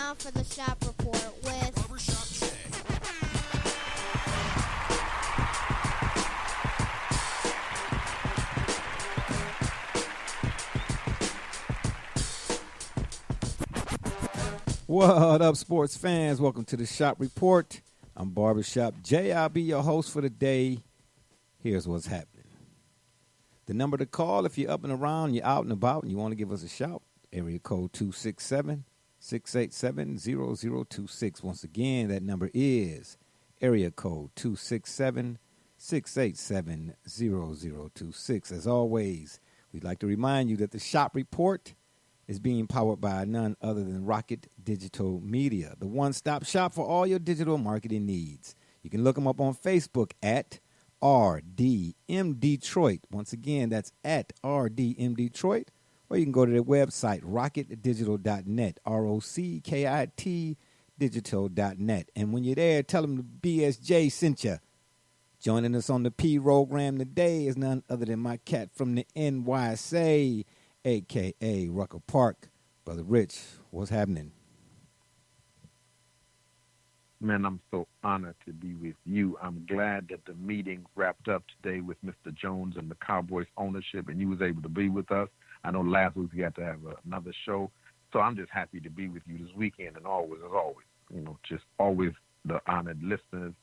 time for the Shop Report with Barbershop Jay. What up, sports fans? Welcome to the Shop Report. I'm Barbershop Jay. I'll be your host for the day. Here's what's happening. The number to call if you're up and around, you're out and about, and you want to give us a shout, area code 267-687-0026. Once again, that number is area code 267-687-0026. As always, we'd like to remind you that the Shop Report is being powered by none other than Rocket Digital Media, the one-stop shop for all your digital marketing needs. You can look them up on Facebook at RDM Detroit. Once again, that's at RDM Detroit. Or you can go to their website, rocketdigital.net, ROCKIT digital.net. And when you're there, tell them the BSJ sent you. Joining us on the P program today is none other than my cat from the NYC, a.k.a. Rucker Park. Brother Rich, what's happening? Man, I'm so honored to be with you. I'm glad that the meeting wrapped up today with Mr. Jones and the Cowboys ownership, and you was able to be with us. I know last week we had to have another show, so I'm just happy to be with you this weekend, and always, as always, just always the honored listeners,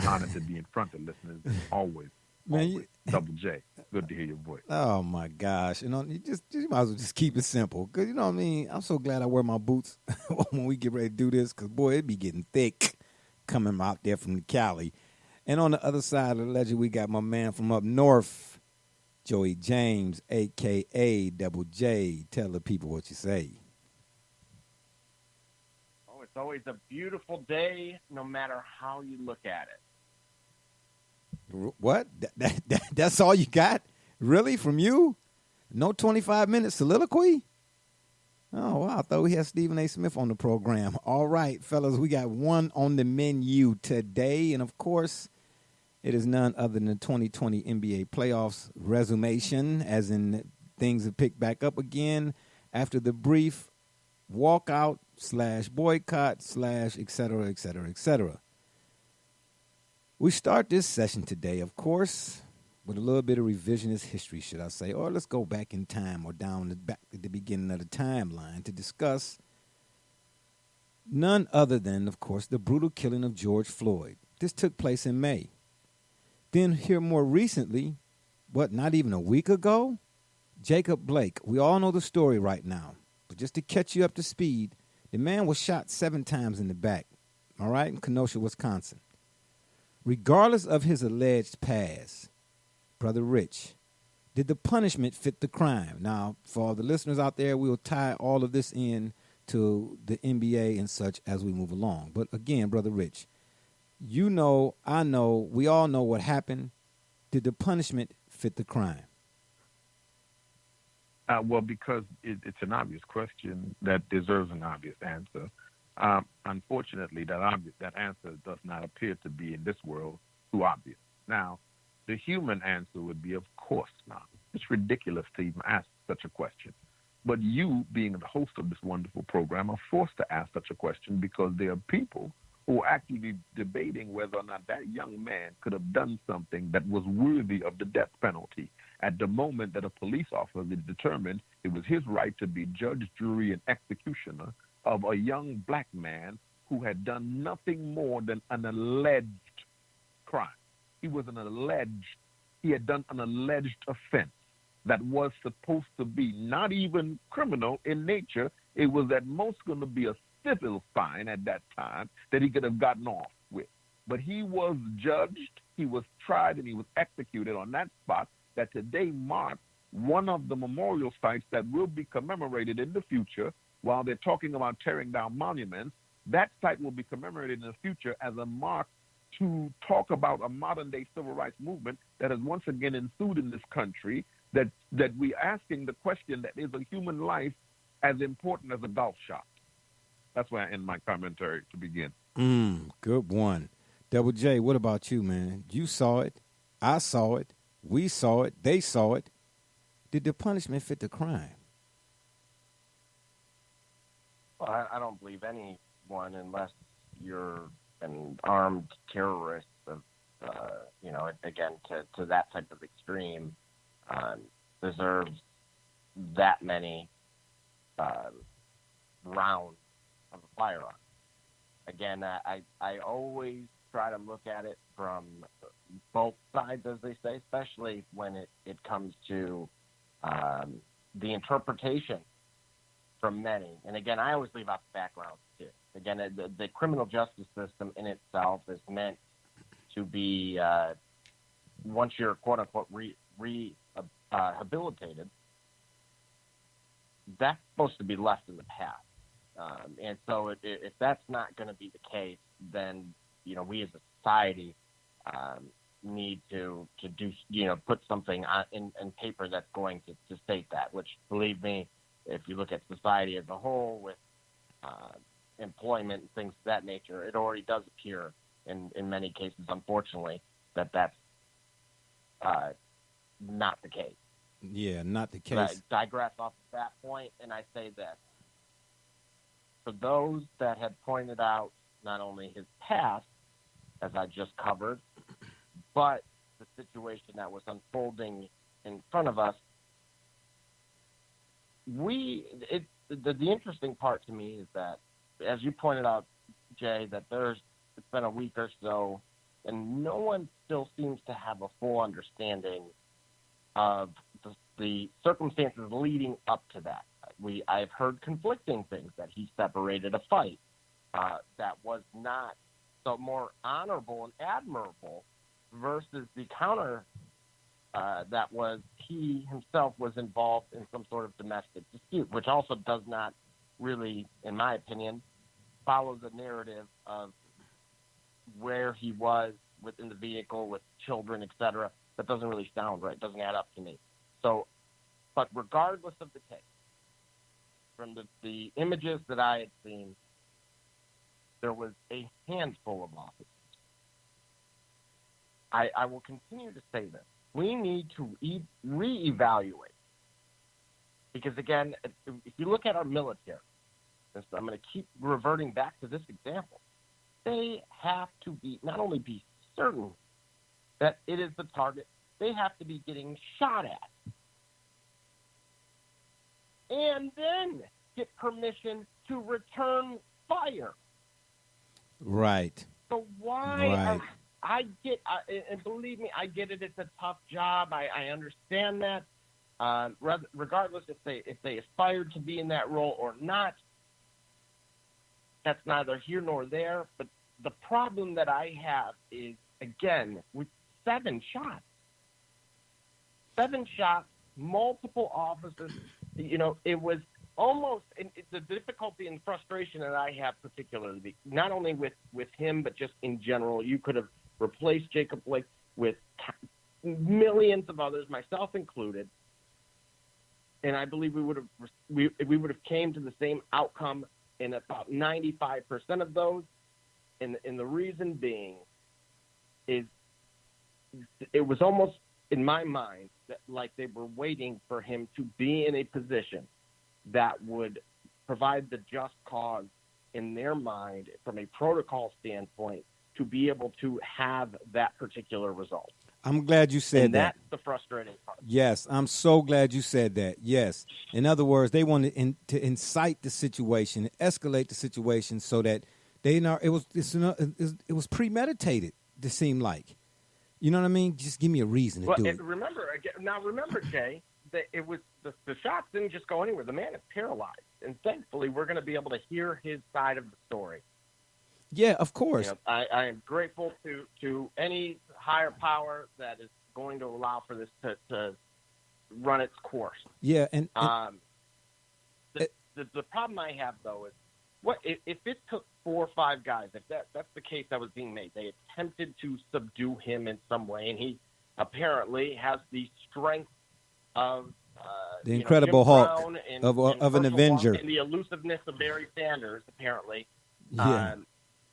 honored to be in front of listeners, always. Man, Double J. Good to hear your voice. Oh, my gosh. You might as well just keep it simple. Because, you know what I mean? I'm so glad I wear my boots when we get ready to do this. Because, boy, it be getting thick coming out there from the Cali. And on the other side of the ledger, we got my man from up north, Joey James, a.k.a. Double J. Tell the people what you say. Oh, it's always a beautiful day, no matter how you look at it. What? That's all you got? Really? From you? No 25-minute soliloquy? Oh, wow. I thought we had Stephen A. Smith on the program. All right, fellas, we got one on the menu today. And, of course, it is none other than the 2020 NBA playoffs resumation, as in things have picked back up again after the brief walkout / boycott / et cetera, et cetera, et cetera. We start this session today, of course, with a little bit of revisionist history, should I say, or let's go back in time or back at the beginning of the timeline to discuss none other than, of course, the brutal killing of George Floyd. This took place in May. Then here more recently, not even a week ago, Jacob Blake. We all know the story right now, but just to catch you up to speed, the man was shot 7 times in the back, all right, in Kenosha, Wisconsin. Regardless of his alleged past, Brother Rich, did the punishment fit the crime? Now, for all the listeners out there, we'll tie all of this in to the NBA and such as we move along. But again, Brother Rich, you know, I know, we all know what happened. Did the punishment fit the crime? Well, because it's an obvious question that deserves an obvious answer. Unfortunately, that answer does not appear to be in this world too obvious. Now, the human answer would be, of course not. It's ridiculous to even ask such a question. But you, being the host of this wonderful program, are forced to ask such a question because there are people who are actually debating whether or not that young man could have done something that was worthy of the death penalty. At the moment that a police officer determined it was his right to be judge, jury, and executioner of a young black man who had done nothing more than an alleged crime. He had done an alleged offense that was supposed to be not even criminal in nature. It was at most going to be a civil fine at that time that he could have gotten off with. But he was judged, he was tried, and he was executed on that spot that today marks one of the memorial sites that will be commemorated in the future. While they're talking about tearing down monuments, that site will be commemorated in the future as a mark to talk about a modern-day civil rights movement that has once again ensued in this country, that we're asking the question that is a human life as important as a golf shot. That's where I end my commentary to begin. Good one. Double J, what about you, man? You saw it. I saw it. We saw it. They saw it. Did the punishment fit the crime? Well, I don't believe any one unless you're an armed terrorist of, again, to that type of extreme, deserves that many rounds of a firearm. Again, I always try to look at it from both sides, as they say, especially when it comes to the interpretation from many. And again, I always leave out the background too. Again, the criminal justice system in itself is meant to be, once you're quote unquote rehabilitated, that's supposed to be left in the past. And so if that's not going to be the case, then, we as a society need to do, put something in paper that's going to state that, which, believe me, if you look at society as a whole with employment and things of that nature, it already does appear in many cases, unfortunately, that's not the case. Yeah, not the case. But I digress off that point, and I say this. For those that had pointed out not only his past, as I just covered, but the situation that was unfolding in front of us, the interesting part to me is that, as you pointed out, Jay, that it's been a week or so, and no one still seems to have a full understanding of the circumstances leading up to that. I've heard conflicting things, that he separated a fight that was not so more honorable and admirable, versus the counter that was he himself was involved in some sort of domestic dispute, which also does not really, in my opinion, follow the narrative of where he was within the vehicle with children, etc. That doesn't really sound right. It doesn't add up to me. So, but regardless of the case, from the images that I had seen, there was a handful of officers. I will continue to say this. We need to reevaluate. Because, again, if you look at our military, and so I'm going to keep reverting back to this example, they have to not only be certain that it is the target, they have to be getting shot at. And then get permission to return fire. Right. So why? Right. And believe me, I get it. It's a tough job. I understand that. Regardless if they aspired to be in that role or not, that's neither here nor there. But the problem that I have is, again, with 7 shots, multiple officers. It was almost the difficulty and frustration that I have, particularly not only with him, but just in general. You could have replaced Jacob Blake with millions of others, myself included, and I believe we would have came to the same outcome in about 95% of those. And the reason being is it was almost, in my mind, that like they were waiting for him to be in a position that would provide the just cause in their mind from a protocol standpoint to be able to have that particular result. I'm glad you said and that. That's the frustrating part. Yes, I'm so glad you said that. Yes. In other words, they wanted to incite the situation, escalate the situation so that it was premeditated, it seemed like. You know what I mean? Just give me a reason to do it. Remember, Jay, that it was the shots didn't just go anywhere. The man is paralyzed, and thankfully, we're going to be able to hear his side of the story. Yeah, of course. I am grateful to any higher power that is going to allow for this to run its course. Yeah, the problem I have though is what if it took 4 or 5 guys? If that's the case that was being made, they attempted to subdue him in some way, and he apparently has the strength of the Incredible Hulk of an Avenger, and the elusiveness of Barry Sanders, apparently. Yeah.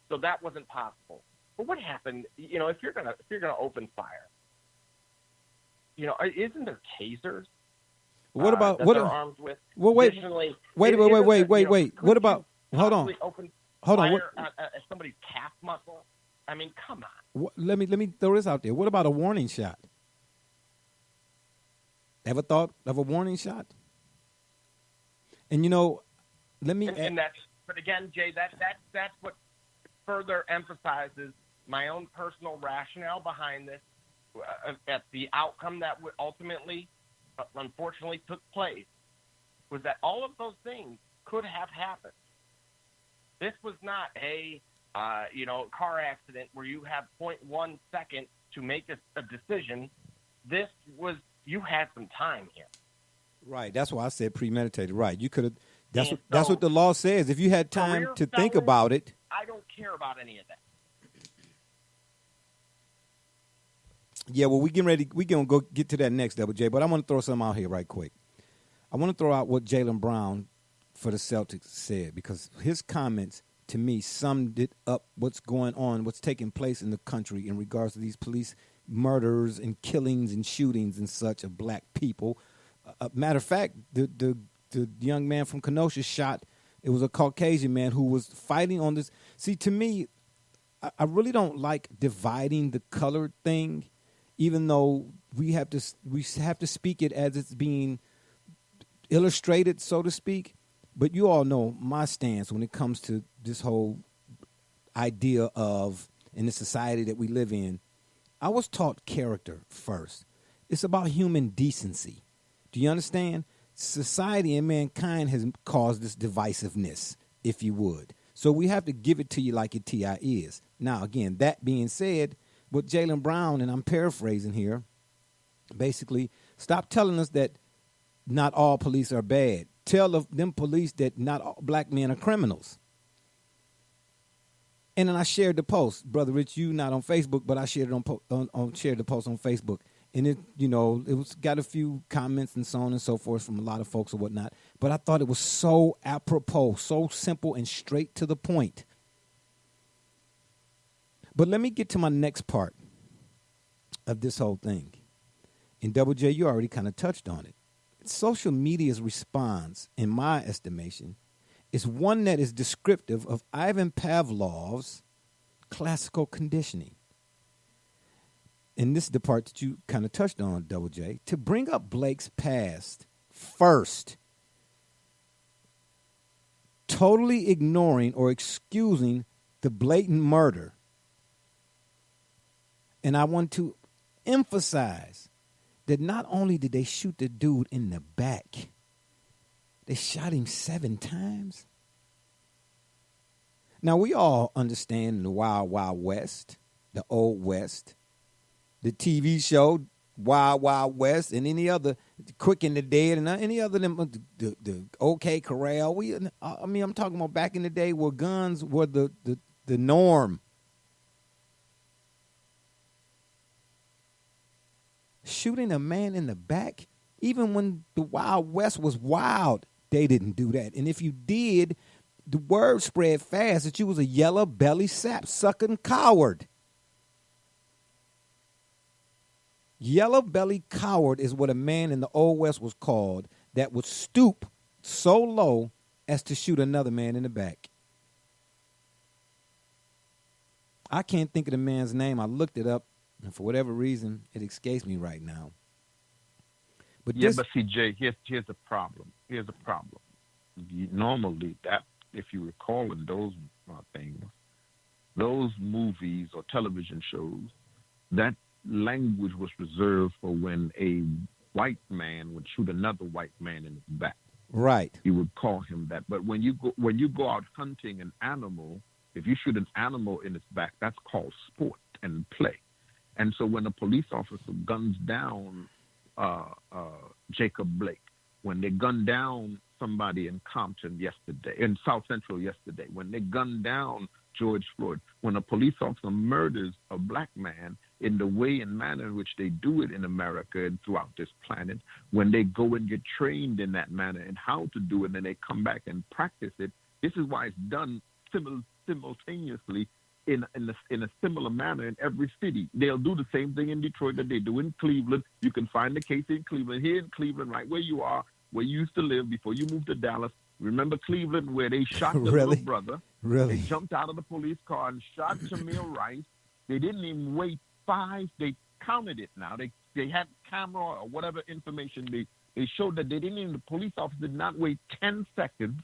So that wasn't possible. But what happened? If you're gonna open fire, isn't there tasers? What about that what? They're armed with? Well, wait. What about? Hold on. Hold on. fire somebody's calf muscle. I mean, come on. Let me throw this out there. What about a warning shot? Ever thought of a warning shot? And let me. And that's, but again, Jay, that's what further emphasizes my own personal rationale behind this. At the outcome that ultimately, unfortunately, took place, was that all of those things could have happened. This was not a car accident where you have 0.1 second to make a decision. This was, you had some time here. Right. That's why I said premeditated. Right. You could have. That's what the law says. If you had time to think about it. I don't care about any of that. Yeah, well, we're going to go get to that next, Double J, but I want to throw something out here right quick. I want to throw out what Jaylen Brown for the Celtics said, because his comments, to me, summed it up, what's going on, what's taking place in the country in regards to these police murders and killings and shootings and such of black people. Matter of fact, the young man from Kenosha shot, it was a Caucasian man who was fighting on this. See, to me, I really don't like dividing the colored thing, even though we have to speak it as it's being illustrated, so to speak. But you all know my stance when it comes to this whole idea of, in the society that we live in, I was taught character first. It's about human decency. Do you understand? Society and mankind has caused this divisiveness, if you would. So we have to give it to you like it T.I. is. Now, again, that being said, with Jaylen Brown, and I'm paraphrasing here, basically, stop telling us that not all police are bad. Tell them police that not all black men are criminals. And then I shared the post, Brother Rich, you not on Facebook, but I shared it shared the post on Facebook. And it was got a few comments and so on and so forth from a lot of folks or whatnot. But I thought it was so apropos, so simple and straight to the point. But let me get to my next part of this whole thing. And Double J, you already kind of touched on it. Social media's response, in my estimation, is one that is descriptive of Ivan Pavlov's classical conditioning. And this is the part that you kind of touched on, Double J. To bring up Blake's past first, totally ignoring or excusing the blatant murder. And I want to emphasize that not only did they shoot the dude in the back, they shot him 7 times. Now, we all understand the Wild Wild West, the Old West, the TV show Wild Wild West, and any other, Quick and the Dead, and any other them, the OK Corral. I'm talking about back in the day where guns were the norm. Shooting a man in the back, even when the Wild West was wild, they didn't do that. And if you did, the word spread fast that you was a yellow belly sap sucking coward. Yellow belly coward is what a man in the Old West was called that would stoop so low as to shoot another man in the back. I can't think of the man's name. I looked it up, and for whatever reason, it escapes me right now. But see, Jay, here's a problem. Here's a problem. Normally, that, if you recall in those things, those movies or television shows, that language was reserved for when a white man would shoot another white man in his back. Right. He would call him that. But when you go out hunting an animal, if you shoot an animal in its back, that's called sport and play. And so when a police officer guns down Jacob Blake, when they gunned down somebody in Compton yesterday, in South Central yesterday, when they gunned down George Floyd, when a police officer murders a black man in the way and manner in which they do it in America and throughout this planet, when they go and get trained in that manner and how to do it, and then they come back and practice it, this is why it's done simultaneously in a similar manner in every city. They'll do the same thing in Detroit that they do in Cleveland. You can find the case in Cleveland. Here in Cleveland, right where you are, where you used to live before you moved to Dallas, Remember Cleveland where they shot the Really? little brother? Really? They jumped out of the police car and shot Tamir Rice. They didn't even wait they counted it now. They had camera or whatever information. They showed that the police officer did not wait 10 seconds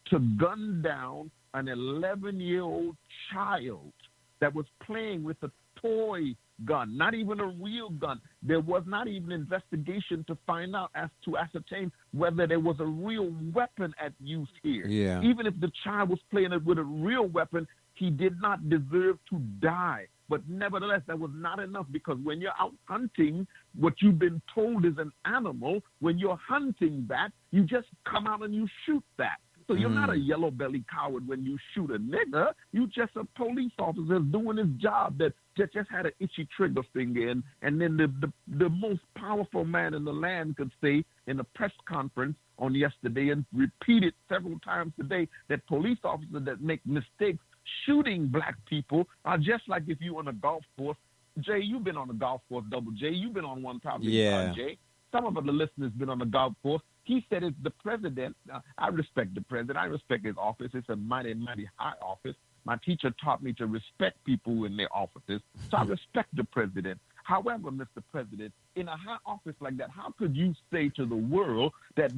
to gun down an 11-year-old child that was playing with a toy gun, not even a real gun. There was not even investigation to find out to ascertain whether there was a real weapon at use here. Yeah. Even if the child was playing it with a real weapon, he did not deserve to die. But nevertheless, that was not enough, because when you're out hunting, what you've been told is an animal. When you're hunting that, you just come out and you shoot that. So you're not a yellow-bellied coward when you shoot a nigger. You just a police officer doing his job that just had an itchy trigger finger. And then the most powerful man in the land could say in a press conference on yesterday and repeat it several times today that police officers that make mistakes shooting black people are just like if you on a golf course. Jay, you've been on a golf course, Double J. You've been on one probably, Yeah. Jay. Some of the listeners been on the golf course. He said it's the president. I respect the president. I respect his office. It's a mighty, mighty high office. My teacher taught me to respect people in their offices. So I respect the president. However, Mr. President, in a high office like that, how could you say to the world that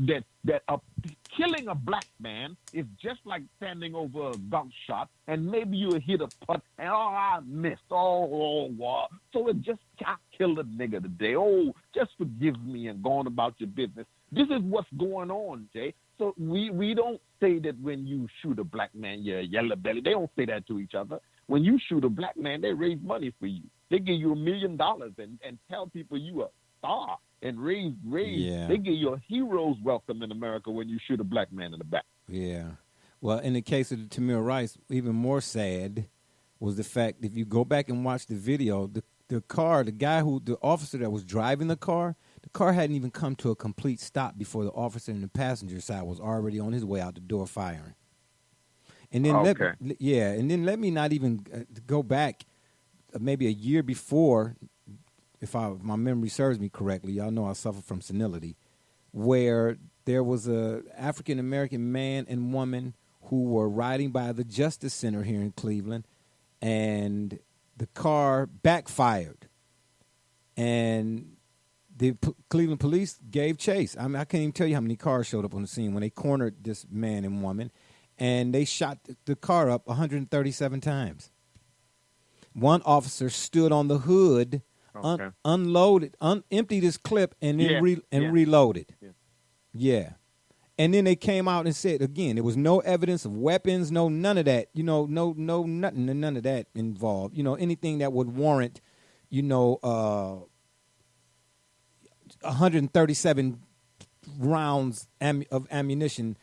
killing a black man is just like standing over a golf shot and maybe you hit a putt and, I missed. Wow. So it just, I killed a nigga today. Oh, just forgive me and go on about your business. This is what's going on, Jay. So we don't say that when you shoot a black man, you're a yellow belly. They don't say that to each other. When you shoot a black man, they raise money for you. They give you $1 million and tell people you a star and raise. Yeah. They give you a hero's welcome in America when you shoot a black man in the back. Yeah. Well, in the case of the Tamir Rice, even more sad was the fact, if you go back and watch the video, the officer that was driving the car hadn't even come to a complete stop before the officer in the passenger side was already on his way out the door firing. And then let me not even go back maybe a year before, if my memory serves me correctly. Y'all know I suffer from senility, where there was a African American man and woman who were riding by the Justice Center here in Cleveland, and the car backfired, and the Cleveland police gave chase. I mean, I can't even tell you how many cars showed up on the scene when they cornered this man and woman, and they shot the car up 137 times. One officer stood on the hood, unloaded, emptied his clip, and then reloaded. Yeah. And then they came out and said, again, there was no evidence of weapons, none of that, none of that involved, anything that would warrant, 137 rounds of ammunition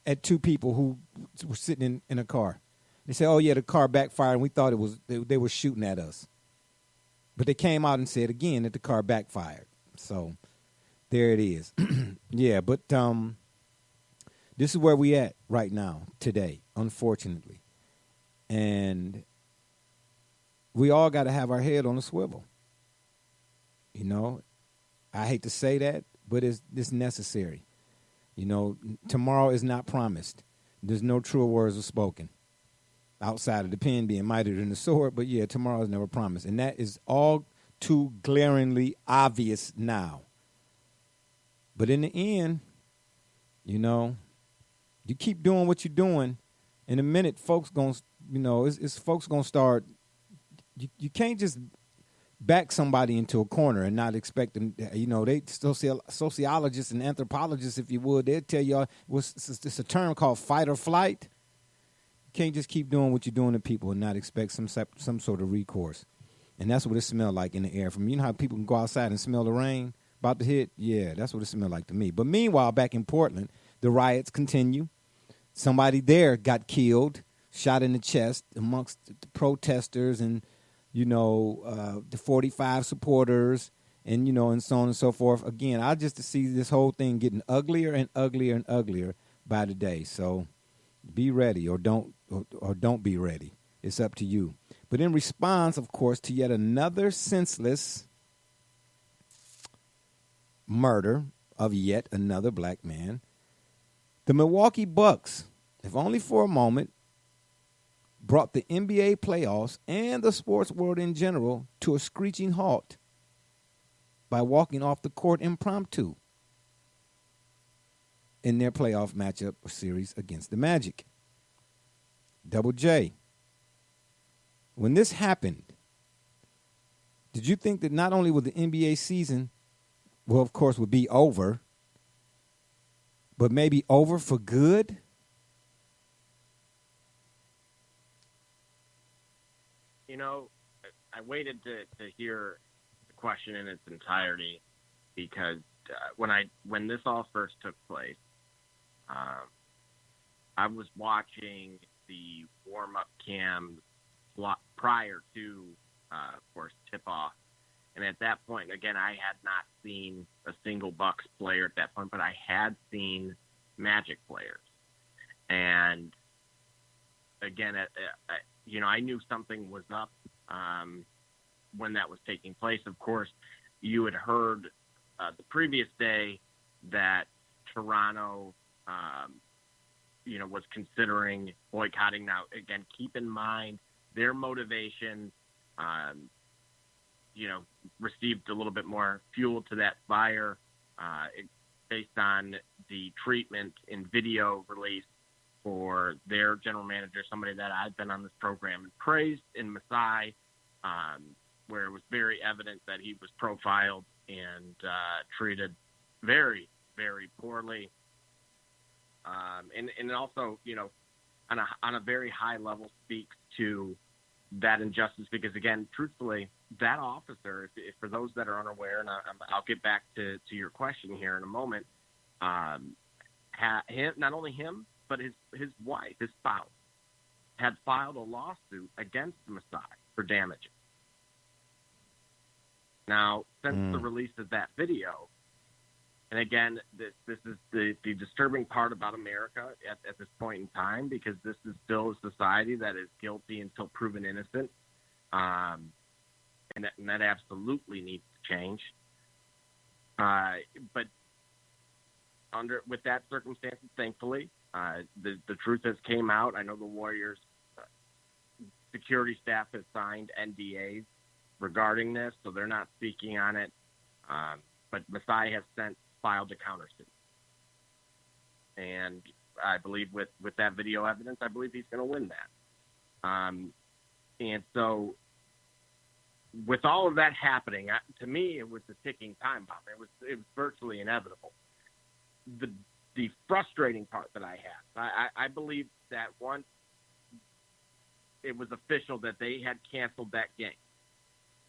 at two people who were sitting in a car. They said, oh, yeah, the car backfired, and we thought they were shooting at us. But they came out and said again that the car backfired. So there it is. Yeah, but this is where we at right now, today, unfortunately. And we all got to have our head on a swivel. I hate to say that, but it's necessary. Tomorrow is not promised. There's no truer words are spoken outside of the pen being mightier than the sword. But, yeah, tomorrow is never promised. And that is all too glaringly obvious now. But in the end, you keep doing what you're doing. In a minute, folks going to, folks going to start. You can't just back somebody into a corner and not expect them, they sociologists and anthropologists, if you would, they'd tell you it's a term called fight or flight. You can't just keep doing what you're doing to people and not expect some sort of recourse. And that's what it smelled like in the air. From how people can go outside and smell the rain about to hit? Yeah, that's what it smelled like to me. But meanwhile, back in Portland, the riots continue. Somebody there got killed, shot in the chest amongst the protesters and the 45 supporters and, and so on and so forth. Again, I just see this whole thing getting uglier and uglier and uglier by the day. So be ready or don't be ready. It's up to you. But in response, of course, to yet another senseless murder of yet another black man, The Milwaukee Bucks, if only for a moment, brought the NBA playoffs and the sports world in general to a screeching halt by walking off the court impromptu in their playoff matchup or series against the Magic. Double J, when this happened, did you think that not only would the NBA season, well, of course, would be over, but maybe over for good? You know, I waited to hear the question in its entirety because when this all first took place, I was watching the warm-up cam prior to, of course, tip-off. And at that point, again, I had not seen a single Bucks player at that point, but I had seen Magic players. And again, I knew something was up when that was taking place. Of course, you had heard the previous day that Toronto, was considering boycotting. Now, again, keep in mind their motivation, received a little bit more fuel to that fire based on the treatment in video release for their general manager, somebody that I've been on this program and praised in Masai, where it was very evident that he was profiled and treated very, very poorly. And also, on a very high level speaks to that injustice because, again, truthfully, that officer, if for those that are unaware, and I'll get back to your question here in a moment, not only him, but his wife, his spouse, had filed a lawsuit against Masai for damages. Now, since the release of that video, and again, this is the disturbing part about America at this point in time, because this is still a society that is guilty until proven innocent, and that absolutely needs to change. But with that circumstance, thankfully, the truth has came out. I know the Warriors security staff has signed NDAs regarding this, so they're not speaking on it. But Masai has filed a countersuit. And I believe with that video evidence, I believe he's going to win that. And so with all of that happening, to me, it was a ticking time bomb. It was virtually inevitable. The frustrating part that I had, I believe that once it was official that they had canceled that game,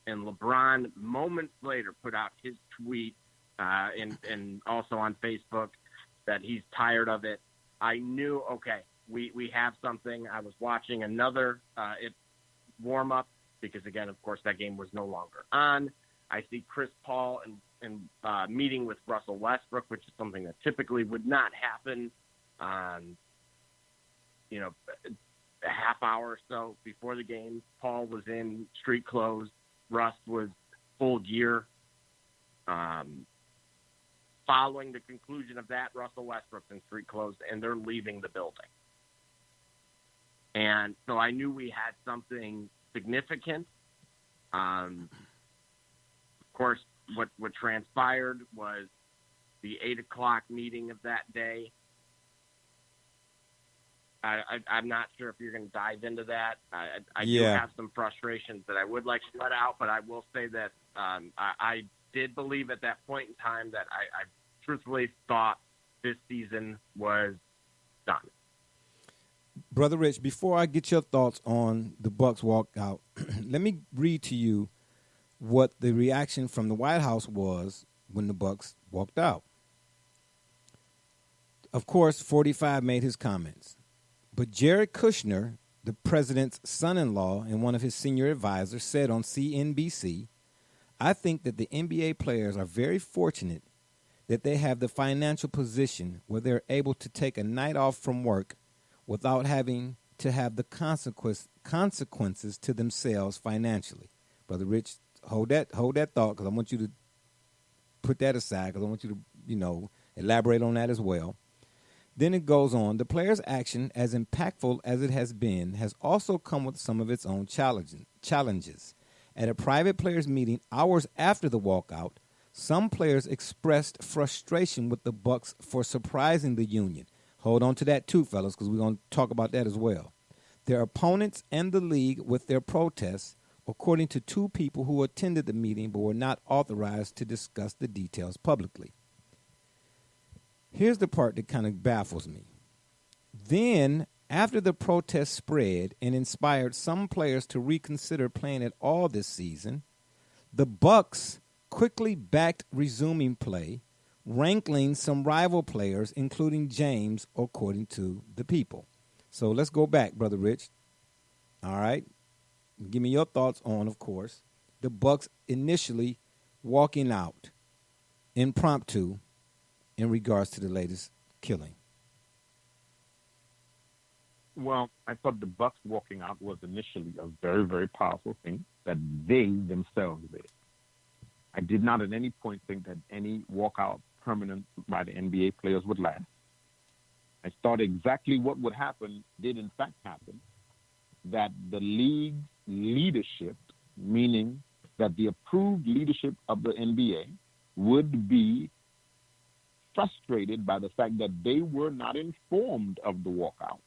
and LeBron moments later put out his tweet and also on Facebook that he's tired of it, I knew, okay, we have something. I was watching another warm-up because, again, of course, that game was no longer on. I see Chris Paul and meeting with Russell Westbrook, which is something that typically would not happen, a half hour or so before the game. Paul was in street clothes. Russ was full gear. Following the conclusion of that, Russell Westbrook's in street clothes, and they're leaving the building. And so I knew we had something significant. Of course, what transpired was the 8 o'clock meeting of that day. I'm not sure if you're going to dive into that. I do have some frustrations that I would like to let out, but I will say that I did believe at that point in time that I truthfully thought this season was done. Brother Rich, before I get your thoughts on the Bucks walkout, let me read to you what the reaction from the White House was when the Bucks walked out. Of course, 45 made his comments. But Jared Kushner, the president's son-in-law and one of his senior advisors, said on CNBC, I think that the NBA players are very fortunate that they have the financial position where they're able to take a night off from work without having to have the consequences to themselves financially. Brother Rich, hold that thought, because I want you to put that aside, because I want you to, elaborate on that as well. Then it goes on. The player's action, as impactful as it has been, has also come with some of its own challenges. At a private players' meeting hours after the walkout, some players expressed frustration with the Bucks for surprising the union. Hold on to that too, fellas, because we're going to talk about that as well. Their opponents and the league with their protests, according to two people who attended the meeting but were not authorized to discuss the details publicly. Here's the part that kind of baffles me. Then, after the protest spread and inspired some players to reconsider playing at all this season, the Bucks quickly backed resuming play, rankling some rival players, including James, according to the people. So let's go back, Brother Rich. All right. Give me your thoughts on, of course, the Bucks initially walking out impromptu in regards to the latest killing. Well, I thought the Bucks walking out was initially a very, very powerful thing that they themselves did. I did not at any point think that any walkout permanent by the NBA players would last. I thought exactly what would happen did in fact happen, that the league leadership, meaning that the approved leadership of the NBA would be frustrated by the fact that they were not informed of the walkout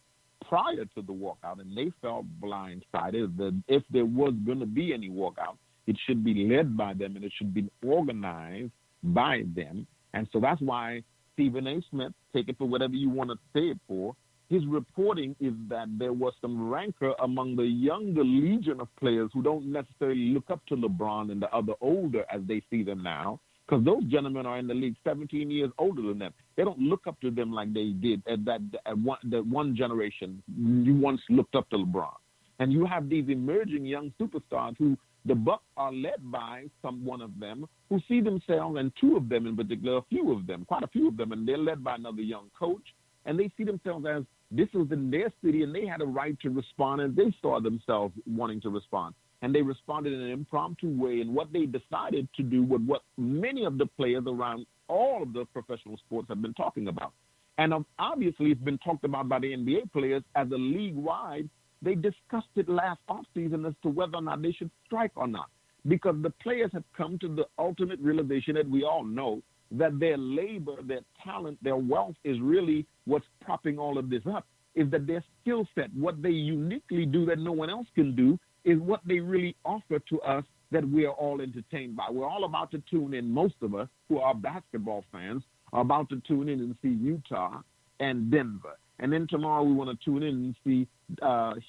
prior to the walkout, and they felt blindsided that if there was going to be any walkout, it should be led by them and it should be organized by them. And so that's why Stephen A. Smith, take it for whatever you want to say it for, his reporting is that there was some rancor among the younger legion of players who don't necessarily look up to LeBron and the other older as they see them now, because those gentlemen are in the league 17 years older than them. They don't look up to them like they did at that one generation. You once looked up to LeBron. And you have these emerging young superstars who the Bucks are led by one of them who see themselves, and two of them in particular, quite a few of them, and they're led by another young coach, and they see themselves as this was in their city and they had a right to respond, and they saw themselves wanting to respond. And they responded in an impromptu way, and what they decided to do was what many of the players around all of the professional sports have been talking about. And obviously it's been talked about by the NBA players as a league-wide. They discussed it last offseason as to whether or not they should strike or not, because the players have come to the ultimate realization that we all know that their labor, their talent, their wealth is really what's propping all of this up, is that their skill set, what they uniquely do that no one else can do, is what they really offer to us that we are all entertained by. We're all about to tune in, most of us who are basketball fans are about to tune in and see Utah and Denver. And then tomorrow we want to tune in and see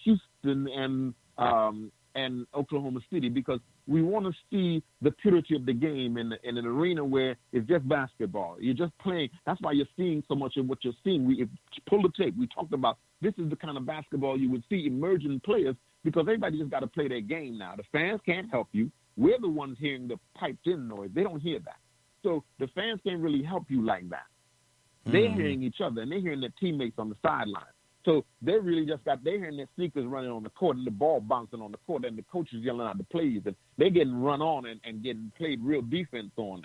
Houston and Oklahoma City, because we want to see the purity of the game in an arena where it's just basketball. You're just playing. That's why you're seeing so much of what you're seeing. We pull the tape. We talked about this is the kind of basketball you would see emerging players, because everybody just got to play their game now. The fans can't help you. We're the ones hearing the piped-in noise. They don't hear that. So the fans can't really help you like that. They're hearing each other, and they're hearing their teammates on the sideline. So they really they're hearing their sneakers running on the court and the ball bouncing on the court and the coaches yelling out the plays, and they're getting run on and getting played real defense on.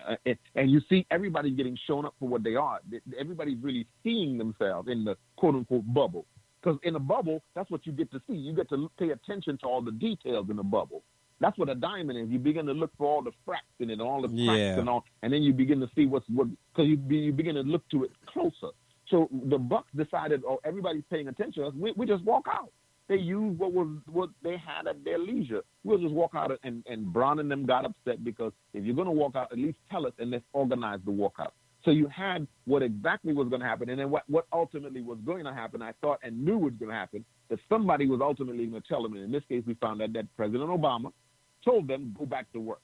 And you see everybody getting shown up for what they are. Everybody's really seeing themselves in the quote-unquote bubble. Because in a bubble, that's what you get to see. You get to pay attention to all the details in the bubble. That's what a diamond is. You begin to look for all the fracks in it, all the cracks and all, and then you begin to see because you begin to look to it closer. So the Bucks decided, everybody's paying attention to us. We just walk out. They used what they had at their leisure. We'll just walk out, and Brown and them got upset because if you're going to walk out, at least tell us and let's organize the walkout. So you had what exactly was going to happen, and then what ultimately was going to happen, I thought and knew was going to happen, that somebody was ultimately going to tell them. And in this case, we found out that President Obama told them, go back to work.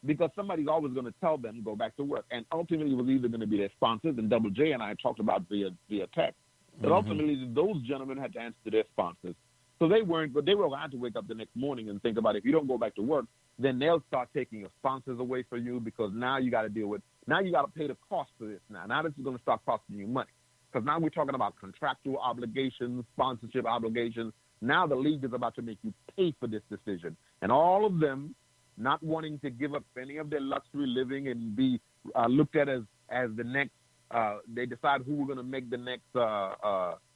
Because somebody's always going to tell them, go back to work. And ultimately, it was either going to be their sponsors, and Double J and I talked about via text, but ultimately, those gentlemen had to answer to their sponsors. So they weren't, but they were allowed to wake up the next morning and think about, if you don't go back to work, then they'll start taking your sponsors away from you, because now you got to now you got to pay the cost for this now. Now this is going to start costing you money. Because now we're talking about contractual obligations, sponsorship obligations. Now the league is about to make you pay for this decision. And all of them not wanting to give up any of their luxury living and be looked at as the next They decide who we're going to make the next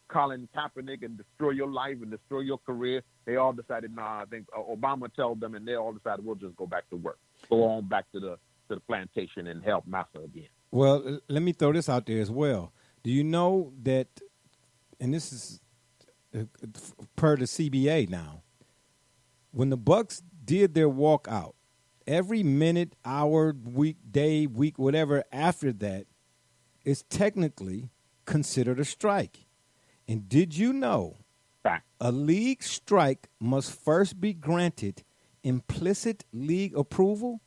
Colin Kaepernick and destroy your life and destroy your career. They all decided, I think Obama told them, and they all decided we'll just go back to work, go on back to the plantation and help massa again. Well, let me throw this out there as well. Do you know that, and this is per the CBA now, when the Bucks did their walkout, every minute, hour, week, day, week, whatever after that is technically considered a strike. And did you know a league strike must first be granted implicit league approval?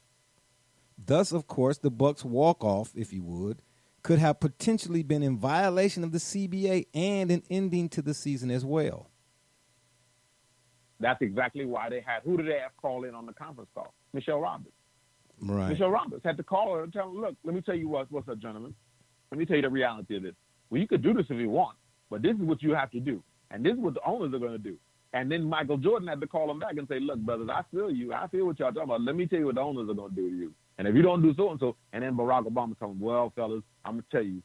Thus, of course, the Bucks walk-off, if you would, could have potentially been in violation of the CBA and an ending to the season as well. That's exactly why they had. Who did they have call in on the conference call? Michelle Roberts. Right. Michelle Roberts had to call her and tell her, look, let me tell you what's up, gentlemen. Let me tell you the reality of this. Well, you could do this if you want, but this is what you have to do. And this is what the owners are going to do. And then Michael Jordan had to call him back and say, look, brothers, I feel you. I feel what y'all talking about. Let me tell you what the owners are going to do to you. And if you don't do so-and-so, and then Barack Obama told him, well, fellas, I'm going to tell you,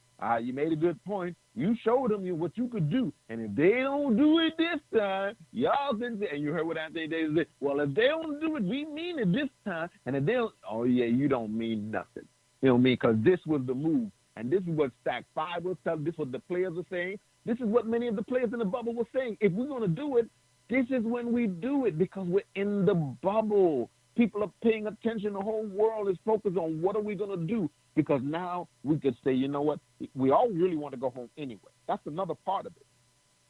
you made a good point. You showed them what you could do. And if they don't do it this time, y'all can say, and you heard what Anthony Davis said, well, if they don't do it, we mean it this time. And if they don't, oh, yeah, you don't mean nothing. You know what I mean? Because this was the move. And this is what Stack 5 was telling. This is what the players are saying. This is what many of the players in the bubble were saying. If we're going to do it, this is when we do it because we're in the bubble. People are paying attention. The whole world is focused on what are we going to do because now we could say, you know what, we all really want to go home anyway. That's another part of it.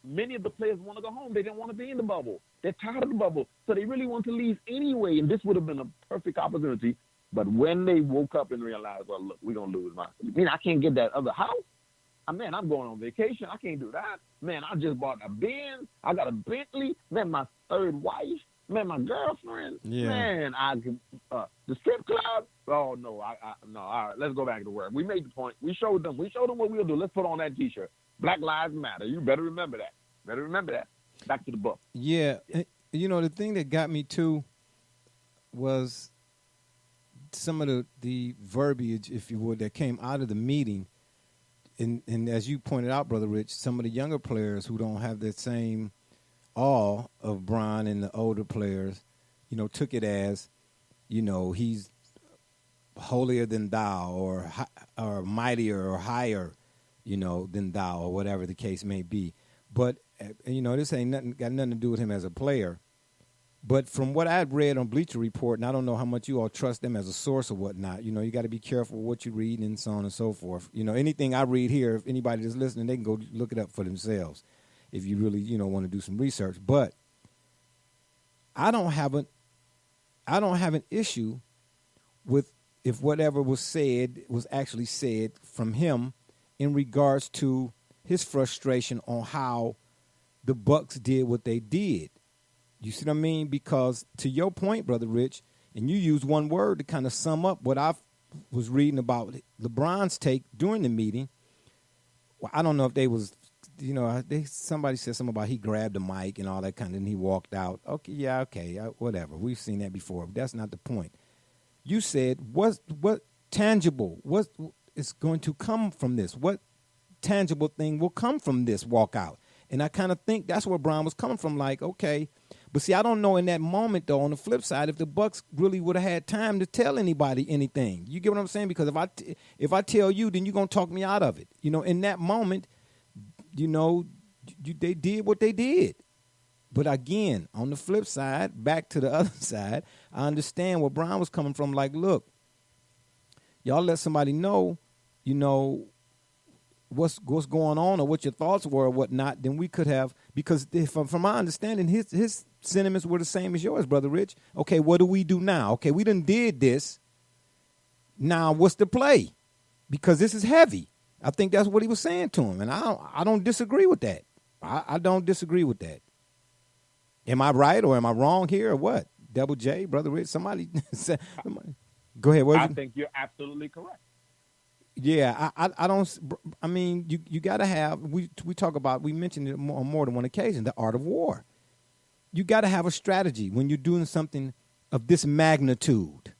Many of the players want to go home. They didn't want to be in the bubble. They're tired of the bubble. So they really want to leave anyway, and this would have been a perfect opportunity. But when they woke up and realized, well, look, we're going to lose. I can't get that other house. Man, I'm going on vacation. I can't do that. Man, I just bought a Benz. I got a Bentley. Man, my third wife. Man, my girlfriend. Yeah. Man, the strip club. Oh, no. No. All right, let's go back to work. We made the point. We showed them what we'll do. Let's put on that T-shirt. Black Lives Matter. You better remember that. Back to the book. Yeah. You know, the thing that got me, too, was some of the verbiage, if you would, that came out of the meeting. And as you pointed out, Brother Rich, some of the younger players who don't have that same awe of Bron and the older players, you know, took it as, you know, he's holier than thou or mightier or higher, you know, than thou or whatever the case may be. But, you know, this ain't got nothing to do with him as a player. But from what I've read on Bleacher Report, and I don't know how much you all trust them as a source or whatnot, you know, you got to be careful what you read and so on and so forth. You know, anything I read here, if anybody that's listening, they can go look it up for themselves if you really, you know, want to do some research. But I don't have an issue with if whatever was said was actually said from him in regards to his frustration on how the Bucks did what they did. You see what I mean? Because to your point, Brother Rich, and you used one word to kind of sum up what I was reading about LeBron's take during the meeting. Well, I don't know if they was, you know, somebody said something about he grabbed the mic and all that kind of, and he walked out. Okay, yeah, okay, whatever. We've seen that before. But that's not the point. You said what tangible, what is going to come from this? What tangible thing will come from this walkout? And I kind of think that's where Bron was coming from, like, okay. But see, I don't know in that moment, though, on the flip side, if the Bucks really would have had time to tell anybody anything. You get what I'm saying? Because if I tell you, then you're going to talk me out of it. You know, in that moment, you know, they did what they did. But again, on the flip side, back to the other side, I understand where Bron was coming from. Like, look, y'all let somebody know, you know, what's going on or what your thoughts were or whatnot, then we could have, because from my understanding, his sentiments were the same as yours, Brother Rich. Okay, what do we do now? Okay, we done did this. Now, what's the play? Because this is heavy. I think that's what he was saying to him, and I don't disagree with that. I don't disagree with that. Am I right or am I wrong here or what? Double J, Brother Rich, somebody said. Go ahead. I think you're absolutely correct. Yeah, I don't. I mean, you got to have. We talk about. We mentioned it on more than one occasion. The art of war. You got to have a strategy when you're doing something of this magnitude.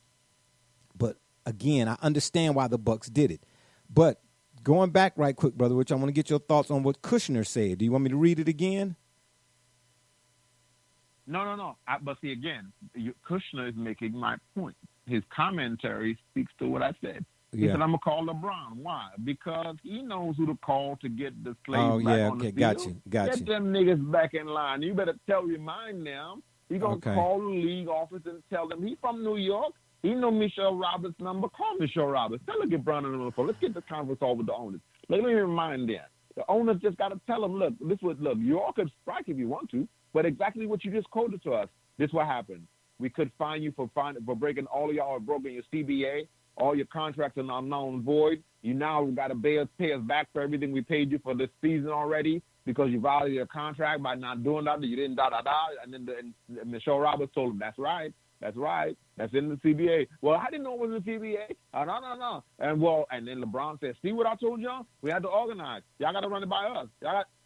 But again, I understand why the Bucks did it. But going back right quick, brother, which I want to get your thoughts on what Kushner said. Do you want me to read it again? No. But see, again, Kushner is making my point. His commentary speaks to what I said. He said, I'm going to call LeBron. Why? Because he knows who to call to get the slaves back on the field. Got you. Get them niggas back in line. You better remind them. He's going to call the league office and tell them he's from New York. He know Michelle Roberts' number. Call Michelle Roberts. Tell her to get Brown on the phone. Let's get the conference over with the owners. Let me remind them. The owners just got to tell them, look, you all could strike if you want to, but exactly what you just quoted to us, this is what happened. We could fine you for breaking all of y'all have broken your CBA. All your contracts are now null and void. You now got to pay us back for everything we paid you for this season already because you violated your contract by not doing that. You didn't And then Michelle Roberts told him, that's right. That's in the CBA. Well, I didn't know it was in the CBA. No. And then LeBron said, see what I told y'all? We had to organize. Y'all got to run it by us.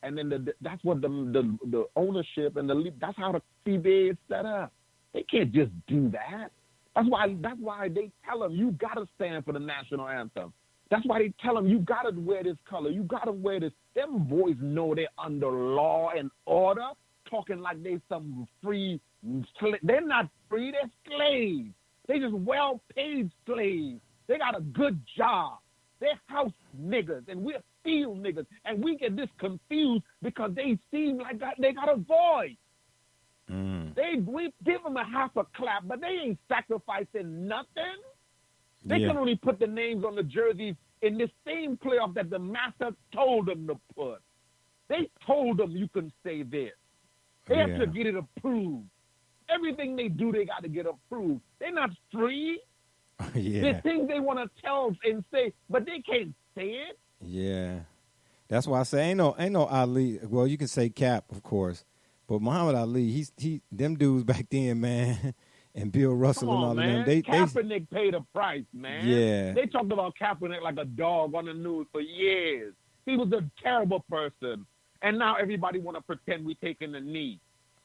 And then that's what the ownership and the league, that's how the CBA is set up. They can't just do that. That's why they tell them you got to stand for the national anthem. That's why they tell them you got to wear this color. You got to wear this. Them boys know they're under law and order, talking like they some free. They're not free. They're slaves. They just well-paid slaves. They got a good job. They're house niggas, and we're field niggas. And we get this confused because they seem like they got a voice. We give them a half a clap, but they ain't sacrificing nothing. They can only put the names on the jerseys in the same playoff that the master told them to put. They told them you can say this. They have to get it approved. Everything they do, they got to get approved. They're not free. There's things they want to tell and say, but they can't say it. Yeah. That's why I say ain't no Ali. Well, you can say Cap, of course. But Muhammad Ali, he them dudes back then, man, and Bill Russell and all of them. Kaepernick paid a price, man. Yeah. They talked about Kaepernick like a dog on the news for years. He was a terrible person. And now everybody want to pretend we taking a knee.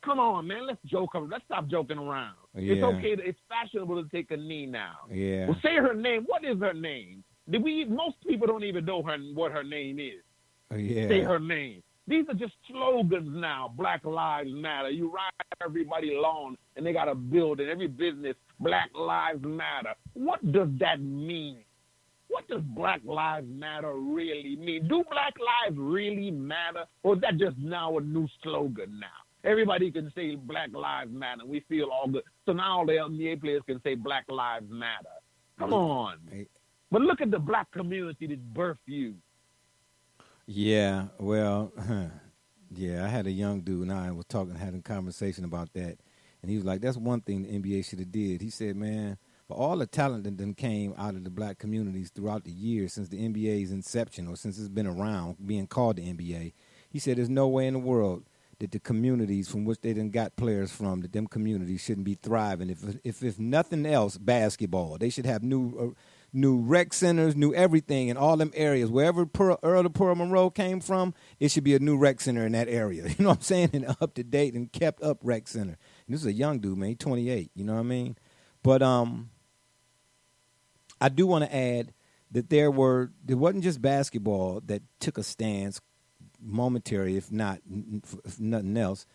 Come on, man. Let's joke. Let's stop joking around. Yeah. It's okay. It's fashionable to take a knee now. Yeah. Well, say her name. What is her name? Most people don't even know what her name is. Say her name. These are just slogans now. Black Lives Matter. You ride everybody lawn, and they got a building, every business, Black Lives Matter. What does that mean? What does Black Lives Matter really mean? Do Black Lives really matter? Or is that just now a new slogan now? Everybody can say Black Lives Matter. We feel all good. So now all the NBA players can say Black Lives Matter. Come on. But look at the black community that birthed you. Yeah, well, I had a young dude and I was having a conversation about that. And he was like, that's one thing the NBA should have did. He said, man, for all the talent that then came out of the black communities throughout the years since the NBA's inception or since it's been around being called the NBA, he said there's no way in the world that the communities from which they done got players from, that them communities shouldn't be thriving. If nothing else, basketball. They should have new rec centers, new everything in all them areas. Wherever Earl Pearl Monroe came from, it should be a new rec center in that area. You know what I'm saying? An up-to-date and kept-up rec center. And this is a young dude, man. He's 28. You know what I mean? But I do want to add that there wasn't just basketball that took a stance momentary, if nothing else.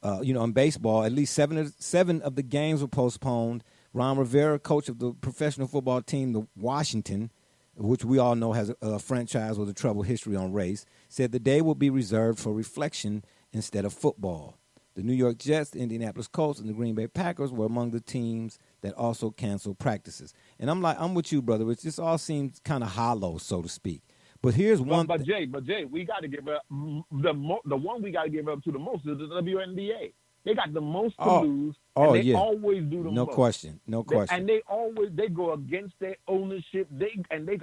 In baseball, at least seven of the games were postponed. Ron Rivera, coach of the professional football team, the Washington, which we all know has a franchise with a troubled history on race, said the day will be reserved for reflection instead of football. The New York Jets, the Indianapolis Colts, and the Green Bay Packers were among the teams that also canceled practices. And I'm with you, brother. It just all seems kind of hollow, so to speak. But here's one. But Jay, we got to give up the one we got to give up to the most is the WNBA. They got the most to lose, and they always do the most. No question. And they go against their ownership. They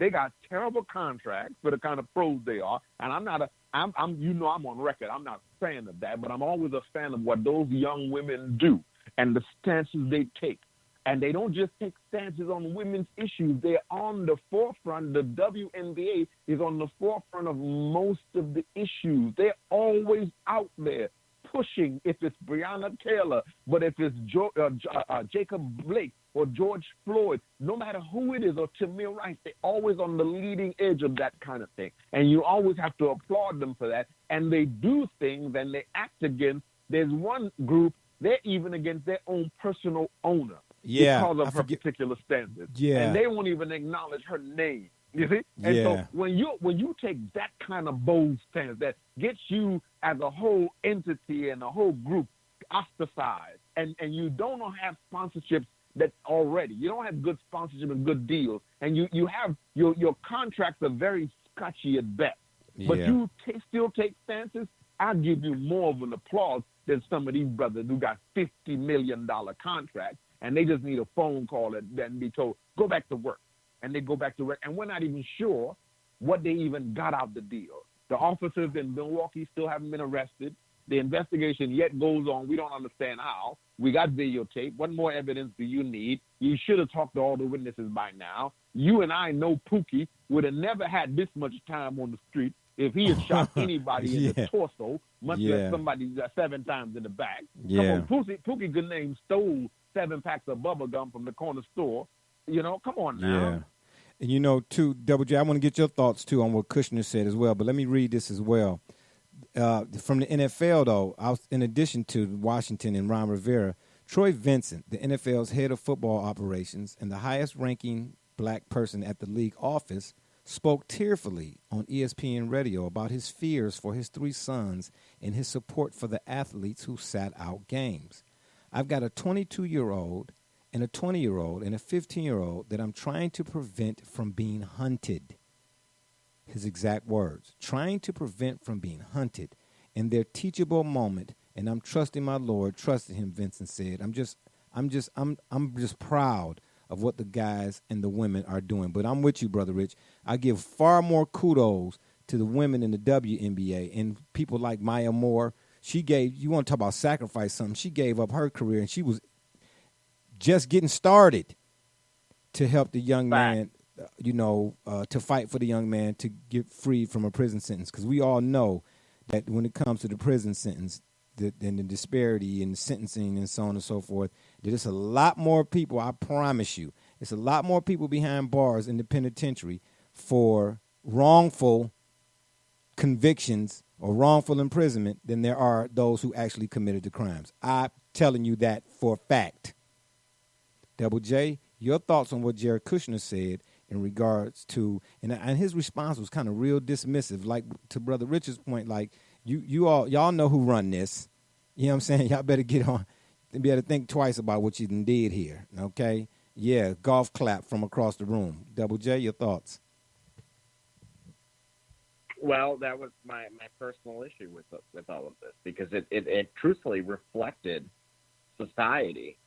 got terrible contracts for the kind of pros they are. And I'm on record. I'm not a fan of that, but I'm always a fan of what those young women do and the stances they take. And they don't just take stances on women's issues. They're on the forefront. The WNBA is on the forefront of most of the issues. They're always out there pushing if it's Breonna Taylor, but if it's Jacob Blake or George Floyd, no matter who it is, or Tamir Rice, they're always on the leading edge of that kind of thing. And you always have to applaud them for that. And they do things and they act against, there's one group, they're even against their own personal owner because of her particular standards. Yeah. And they won't even acknowledge her name. You see? And so when you take that kind of bold stance that gets you as a whole entity and a whole group ostracized, and you don't have sponsorships that already, you don't have good sponsorship and good deals, and you have your contracts are very sketchy at best, but you still take stances, I'll give you more of an applause than some of these brothers who got $50 million contracts, and they just need a phone call and be told, go back to work. And they go back to work, and we're not even sure what they even got out the deal. The officers in Milwaukee still haven't been arrested. The investigation yet goes on. We don't understand how. We got videotape. What more evidence do you need? You should have talked to all the witnesses by now. You and I know Pookie would have never had this much time on the street if he had shot anybody in the torso, much less somebody 7 times in the back. Come on, Pookie good name stole 7 packs of bubble gum from the corner store. Come on now. And too, Double J, I want to get your thoughts, too, on what Kushner said as well. But let me read this as well. From the NFL, though, in addition to Washington and Ron Rivera, Troy Vincent, the NFL's head of football operations and the highest-ranking black person at the league office, spoke tearfully on ESPN radio about his fears for his 3 sons and his support for the athletes who sat out games. I've got a 22-year-old and a 20-year-old and a 15-year-old that I'm trying to prevent from being hunted. His exact words, trying to prevent from being hunted in their teachable moment, and I'm trusting my Lord, trusting him, Vincent said. I'm just proud of what the guys and the women are doing. But I'm with you, Brother Rich. I give far more kudos to the women in the WNBA and people like Maya Moore. You want to talk about sacrifice something, she gave up her career, and she was just getting started to help the young man, to fight for the young man to get freed from a prison sentence. Because we all know that when it comes to the prison sentence, and the disparity in the sentencing and so on and so forth, there's a lot more people, I promise you, it's a lot more people behind bars in the penitentiary for wrongful convictions or wrongful imprisonment than there are those who actually committed the crimes. I'm telling you that for a fact. Double J, your thoughts on what Jared Kushner said in regards to, and his response was kind of real dismissive, like to Brother Richard's point, like y'all know who run this. You know what I'm saying? Y'all better get on and be able to think twice about what you did here. Okay? Yeah, golf clap from across the room. Double J, your thoughts? Well, that was my personal issue with all of this, because it truthfully reflected society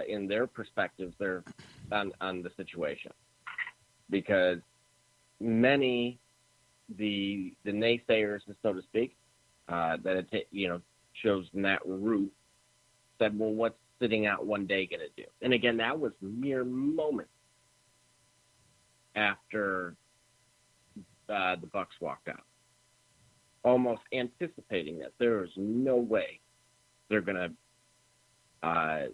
in their perspectives there on the situation, because many the naysayers, so to speak, that chose that route said, well, what's sitting out one day going to do? And again, that was mere moments after the Bucks walked out, almost anticipating that there is no way they're going to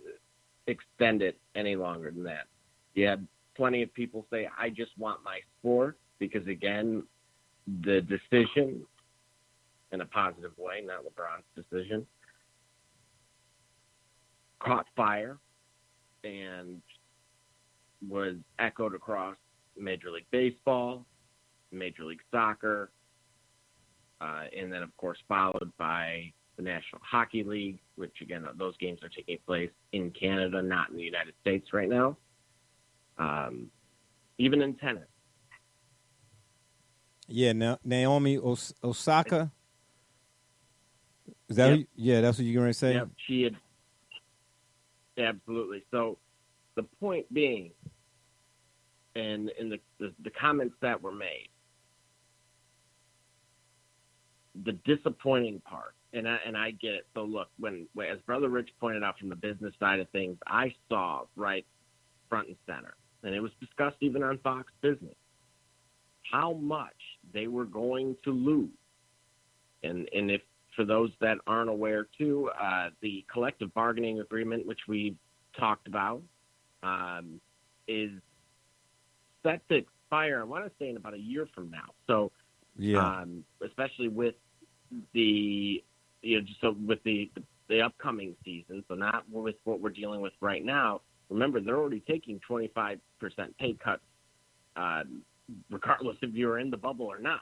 extend it any longer than that. You had plenty of people say, I just want my sport, because, again, the decision, in a positive way, not LeBron's decision, caught fire and was echoed across Major League Baseball, Major League Soccer, and then, of course, followed by the National Hockey League, which, again, those games are taking place in Canada, not in the United States right now. Even in tennis. Yeah, now Naomi Osaka. Is that that's what you're going to say? Yeah, she had. Absolutely. So the point being, and in the comments that were made, the disappointing part, and I get it. So look, when as Brother Rich pointed out from the business side of things, I saw right front and center, and it was discussed even on Fox Business, how much they were going to lose, and if for those that aren't aware, too, the collective bargaining agreement, which we talked about, is set to expire, I want to say, in about a year from now. So, especially with the upcoming season, so not with what we're dealing with right now. Remember, they're already taking 25% pay cuts, regardless if you're in the bubble or not.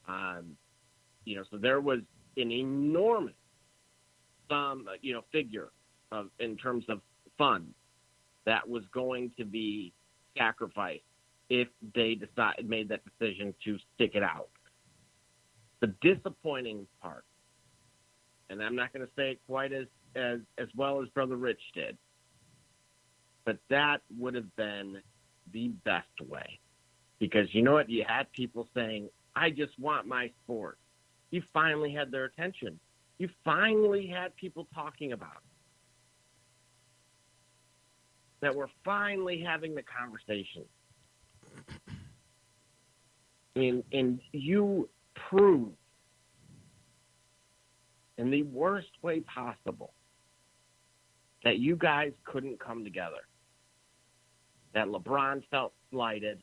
So there was an enormous figure in terms of funds that was going to be sacrificed if they made that decision to stick it out. The disappointing part, and I'm not going to say it quite as well as Brother Rich did, but that would have been the best way. Because you know what? You had people saying, I just want my sport. You finally had their attention. You finally had people talking about it. That we're finally having the conversation. And you proved in the worst way possible that you guys couldn't come together. That LeBron felt slighted.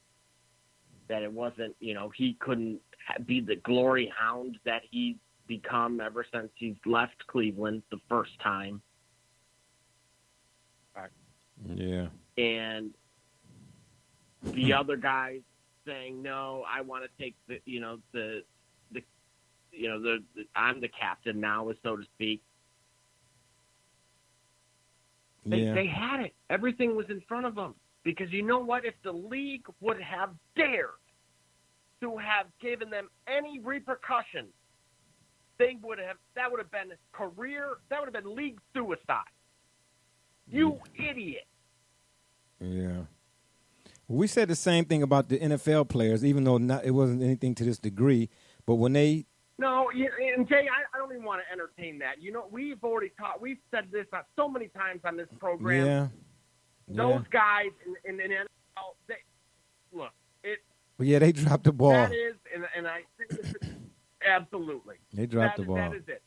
That it wasn't, he couldn't be the glory hound that he's become ever since he's left Cleveland the first time. Yeah. And the other guys saying, no, I want to take I'm the captain now, so to speak. They had it. Everything was in front of them. Because you know what? If the league would have dared to have given them any repercussions, that would have been league suicide. You idiot. Yeah. We said the same thing about the NFL players, even though it wasn't anything to this degree. But when they... No, and Jay, I don't even want to entertain that. We've said this so many times on this program. Yeah. Those guys in the NFL, they dropped the ball. That is, and I think absolutely. They dropped the ball. That is it.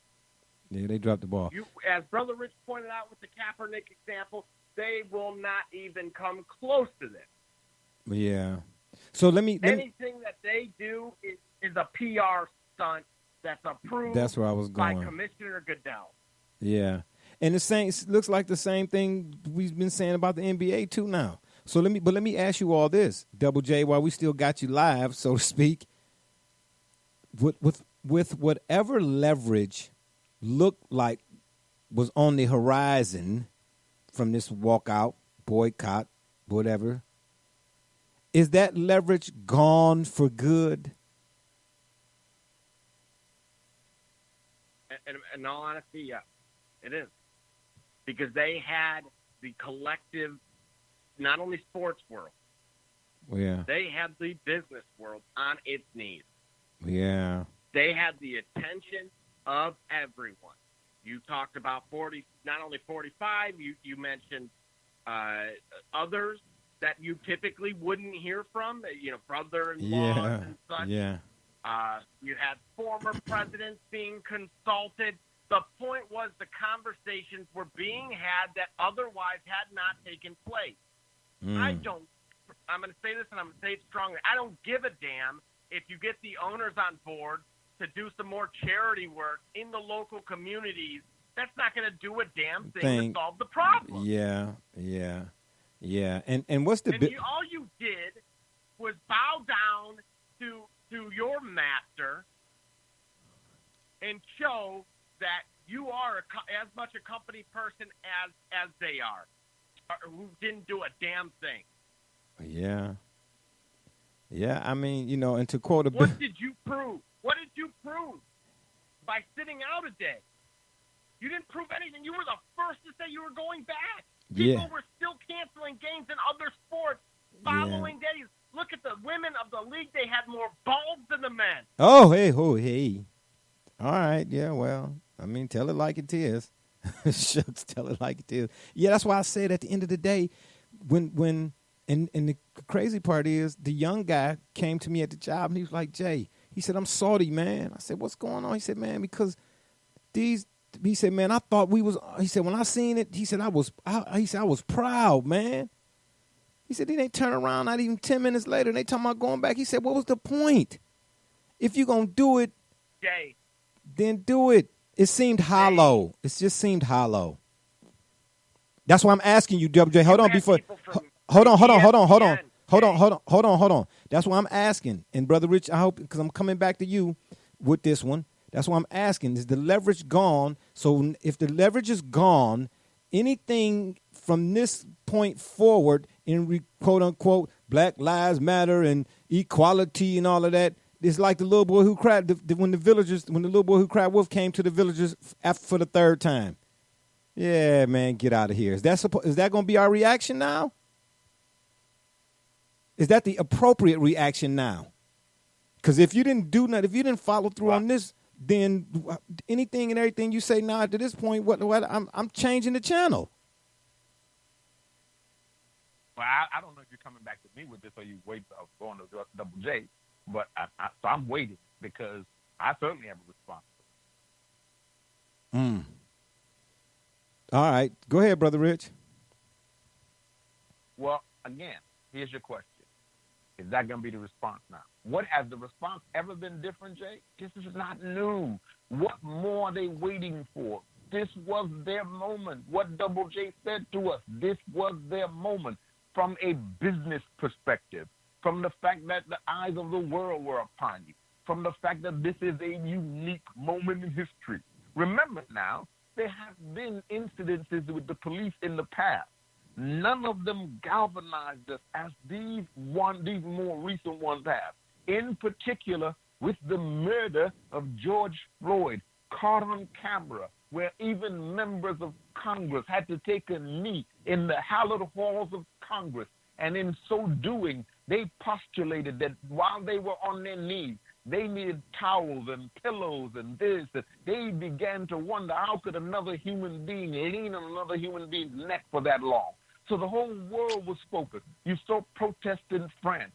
Yeah, they dropped the ball. As Brother Rich pointed out with the Kaepernick example, they will not even come close to this. Yeah. So anything that they do is a PR stunt that's approved. That's where I was going. By Commissioner Goodell. Yeah. And it looks like the same thing we've been saying about the NBA too now. So let me ask you all this, Double J, while we still got you live, so to speak. With whatever leverage looked like was on the horizon from this walkout, boycott, whatever, is that leverage gone for good? In all honesty, yeah, it is. Because they had the collective, not only sports world, they had the business world on its knees. Yeah. They had the attention of everyone. You talked about not only 45, you mentioned others that you typically wouldn't hear from, brother-in-laws and such. Yeah. You had former presidents being consulted. The point was the conversations were being had that otherwise had not taken place. I'm going to say this and I'm going to say it strongly. I don't give a damn if you get the owners on board to do some more charity work in the local communities. That's not going to do a damn thing to solve the problem. Yeah. And what's the... all you did was bow down to your master and show that you are as much a company person as they are, who didn't do a damn thing. Yeah, I mean, and to quote What did you prove? What did you prove by sitting out a day? You didn't prove anything. You were the first to say you were going back. People were still canceling games in other sports following days. Look at the women of the league. They had more balls than the men. Oh, hey. All right, yeah, well, I mean, tell it like it is. Shucks, tell it like it is. Yeah, that's why I said at the end of the day, when the crazy part is the young guy came to me at the job and he was like, Jay, he said, I'm salty, man. I said, what's going on? He said, man, because He said, man, I thought we was. He said, when I seen it, he said I was proud, man. He said, then they turn around not even 10 minutes later, and they talking about going back. He said, what was the point? If you're gonna do it, Jay, then do it. It seemed hollow. It just seemed hollow. That's why I'm asking you, WJ. Hold on before. Hold on. That's why I'm asking. And Brother Rich, I hope, because I'm coming back to you with this one. That's why I'm asking. Is the leverage gone? So if the leverage is gone, anything from this point forward in quote unquote Black Lives Matter and equality and all of that, it's like the little boy who cried when the little boy who cried wolf came to the villagers for the third time. Yeah, man, get out of here. Is that going to be our reaction now? Is that the appropriate reaction now? Because if you didn't do nothing, if you didn't follow through on this, then anything and everything you say now to this point, what I'm changing the channel. Well, I don't know if you're coming back to me with this or you wait going to Double J, but so I'm waiting because I certainly have a response. All right. Go ahead, Brother Rich. Well, again, here's your question. Is that going to be the response now? What has the response ever been different, Jay? This is not new. What more are they waiting for? This was their moment. What Double J said to us, this was their moment from a business perspective, from the fact that the eyes of the world were upon you, from the fact that this is a unique moment in history. Remember now, there have been incidences with the police in the past. None of them galvanized us as these more recent ones have. In particular, with the murder of George Floyd, caught on camera, where even members of Congress had to take a knee in the hallowed halls of Congress. And in so doing, they postulated that while they were on their knees, they needed towels and pillows and this. And they began to wonder, how could another human being lean on another human being's neck for that long? So the whole world was focused. You saw protests in France.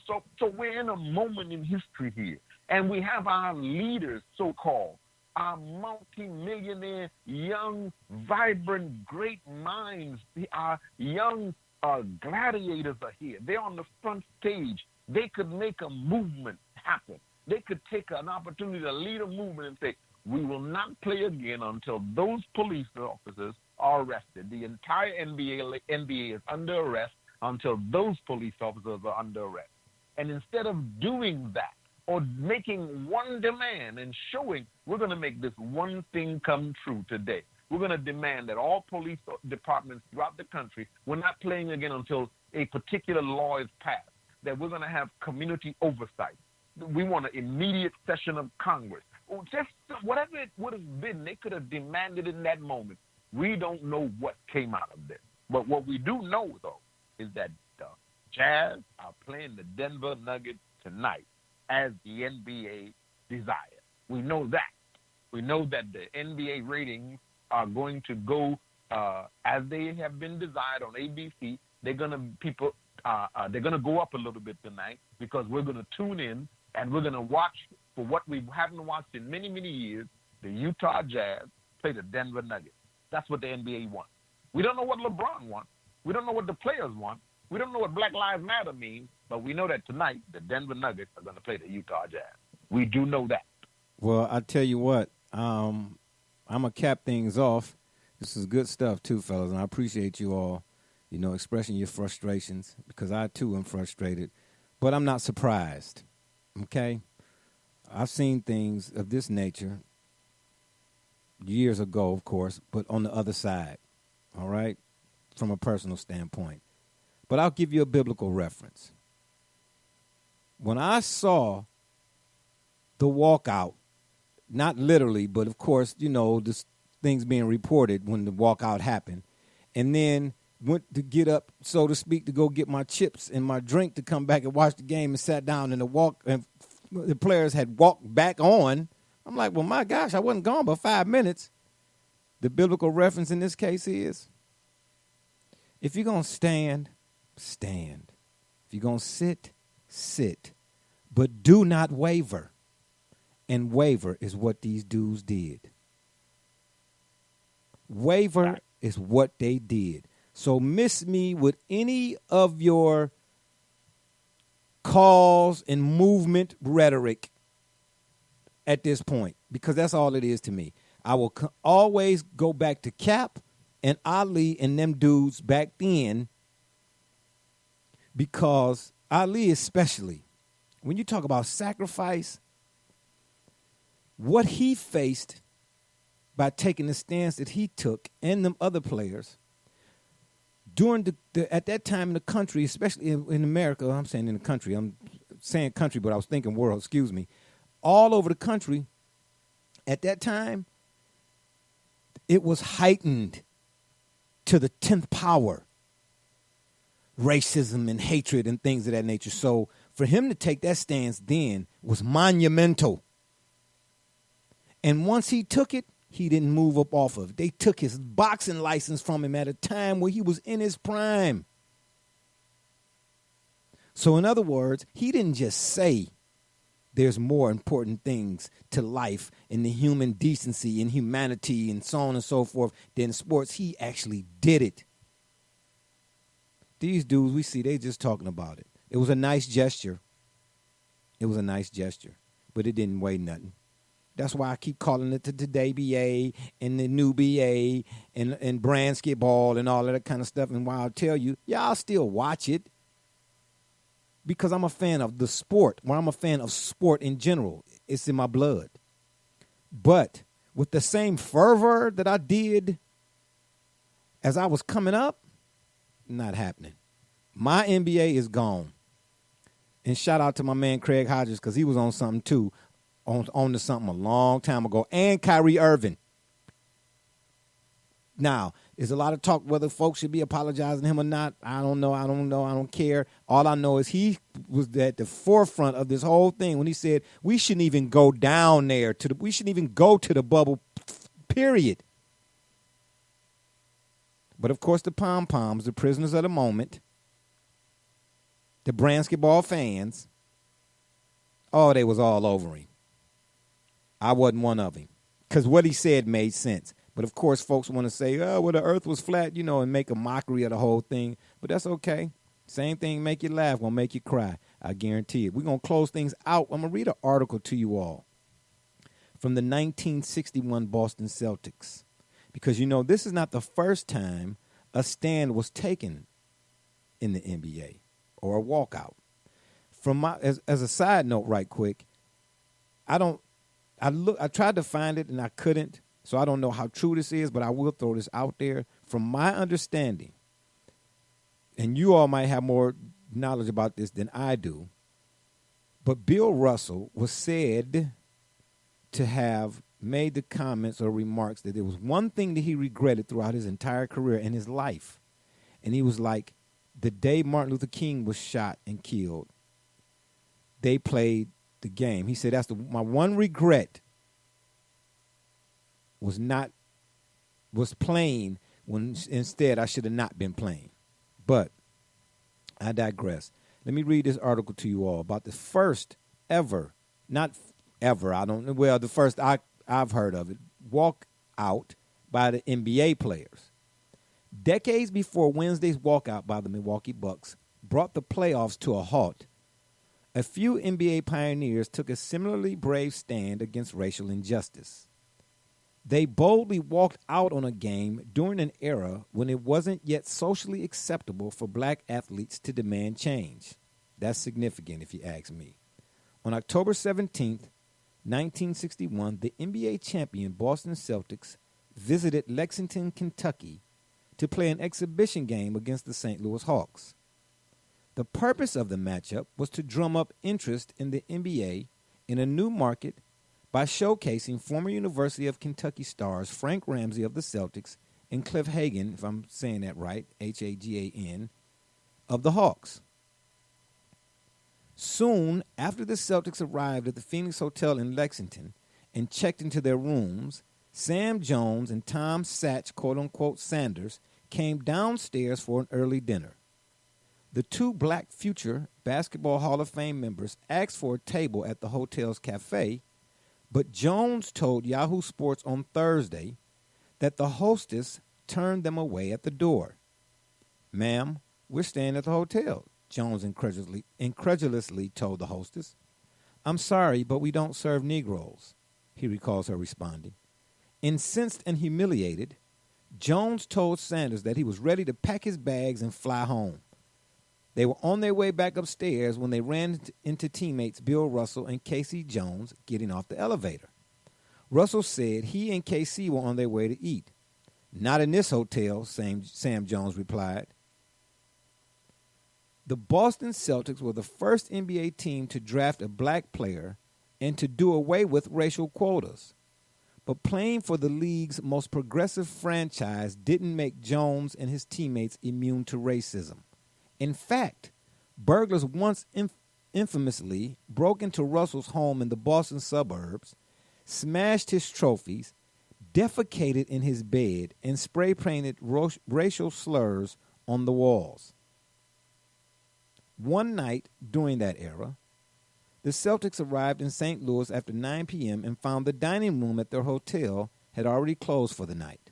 So we're in a moment in history here. And we have our leaders, so-called, our multi-millionaire, young, vibrant, great minds, our young gladiators are here. They're on the front stage. They could make a movement happen. They could take an opportunity to lead a movement and say, we will not play again until those police officers are arrested. The entire NBA is under arrest until those police officers are under arrest. And instead of doing that or making one demand and showing we're going to make this one thing come true today, we're going to demand that all police departments throughout the country, we're not playing again until a particular law is passed, that we're going to have community oversight. We want an immediate session of Congress. Just whatever it would have been, they could have demanded in that moment. We don't know what came out of this. But what we do know, though, is that the Jazz are playing the Denver Nuggets tonight as the NBA desires. We know that. We know that the NBA ratings are going to go as they have been desired on ABC. They're gonna go up a little bit tonight because we're gonna tune in and we're gonna watch for what we haven't watched in many, many years. The Utah Jazz play the Denver Nuggets. That's what the NBA wants. We don't know what LeBron wants. We don't know what the players want. We don't know what Black Lives Matter means, but we know that tonight the Denver Nuggets are going to play the Utah Jazz. We do know that. Well, I tell you what, I'm going to cap things off. This is good stuff, too, fellas, and I appreciate you all, expressing your frustrations because I, too, am frustrated. But I'm not surprised, okay? I've seen things of this nature years ago, of course, but on the other side, all right, from a personal standpoint. But I'll give you a biblical reference. When I saw the walkout, not literally, but of course, this things being reported when the walkout happened, and then went to get up, so to speak, to go get my chips and my drink to come back and watch the game and sat down and the players had walked back on. I'm like, well, my gosh, I wasn't gone but 5 minutes. The biblical reference in this case is, if you're going to stand, stand. If you're going to sit, sit. But do not waver. And waver is what these dudes did. Waver is what they did. So miss me with any of your calls and movement rhetoric at this point, because that's all it is to me. I will always go back to Cap and Ali and them dudes back then, because Ali especially, when you talk about sacrifice, what he faced by taking the stance that he took and them other players during at that time in the country, especially in America, I'm saying in the country, I'm saying country, but I was thinking world, excuse me, all over the country at that time, it was heightened to the 10th power, racism and hatred and things of that nature. So for him to take that stance then was monumental. And once he took it, he didn't move up off of it. They took his boxing license from him at a time where he was in his prime. So in other words, he didn't just say there's more important things to life and the human decency and humanity and so on and so forth than sports. He actually did it. These dudes we see, they just talking about it. It was a nice gesture. It was a nice gesture, but it didn't weigh nothing. That's why I keep calling it the Today BA and the New BA and Bransketball and all of that kind of stuff. And why I'll tell you, I'll still watch it because I'm a fan of the sport. When I'm a fan of sport in general, it's in my blood. But with the same fervor that I did as I was coming up, not happening. My NBA is gone. And shout out to my man Craig Hodges, because he was on something too. On to something a long time ago, and Kyrie Irving. Now, there's a lot of talk whether folks should be apologizing to him or not. I don't know. I don't care. All I know is he was at the forefront of this whole thing when he said we shouldn't even go down there we shouldn't even go to the bubble, period. But of course, the pom-poms, the prisoners of the moment, the Bransketball fans, they was all over him. I wasn't one of him, because what he said made sense. But, of course, folks want to say, the earth was flat, and make a mockery of the whole thing. But that's okay. Same thing, make you laugh, won't make you cry. I guarantee it. We're going to close things out. I'm going to read an article to you all from the 1961 Boston Celtics, because, this is not the first time a stand was taken in the NBA or a walkout. As a side note right quick, I tried to find it and I couldn't, so I don't know how true this is, but I will throw this out there. From my understanding, and you all might have more knowledge about this than I do, but Bill Russell was said to have made the comments or remarks that there was one thing that he regretted throughout his entire career and his life. And he was like, the day Martin Luther King was shot and killed, they played the game. He said, that's my one regret was playing when instead I should have not been playing. But I digress. Let me read this article to you all about the first ever, not ever, I don't know, well, the first I've heard of it, walk out by the NBA players. Decades before Wednesday's walkout by the Milwaukee Bucks brought the playoffs to a halt, a few NBA pioneers took a similarly brave stand against racial injustice. They boldly walked out on a game during an era when it wasn't yet socially acceptable for black athletes to demand change. That's significant if you ask me. On October 17th, 1961, the NBA champion Boston Celtics visited Lexington, Kentucky to play an exhibition game against the St. Louis Hawks. The purpose of the matchup was to drum up interest in the NBA in a new market by showcasing former University of Kentucky stars Frank Ramsey of the Celtics and Cliff Hagan, if I'm saying that right, Hagan, of the Hawks. Soon after the Celtics arrived at the Phoenix Hotel in Lexington and checked into their rooms, Sam Jones and Tom Satch, quote-unquote Sanders, came downstairs for an early dinner. The two black future Basketball Hall of Fame members asked for a table at the hotel's cafe, but Jones told Yahoo Sports on Thursday that the hostess turned them away at the door. "Ma'am, we're staying at the hotel," Jones incredulously told the hostess. "I'm sorry, but we don't serve Negroes," he recalls her responding. Incensed and humiliated, Jones told Sanders that he was ready to pack his bags and fly home. They were on their way back upstairs when they ran into teammates Bill Russell and Casey Jones getting off the elevator. Russell said he and KC were on their way to eat. "Not in this hotel," Sam Jones replied. The Boston Celtics were the first NBA team to draft a black player and to do away with racial quotas. But playing for the league's most progressive franchise didn't make Jones and his teammates immune to racism. In fact, burglars once infamously broke into Russell's home in the Boston suburbs, smashed his trophies, defecated in his bed, and spray-painted racial slurs on the walls. One night during that era, the Celtics arrived in St. Louis after 9 p.m. and found the dining room at their hotel had already closed for the night.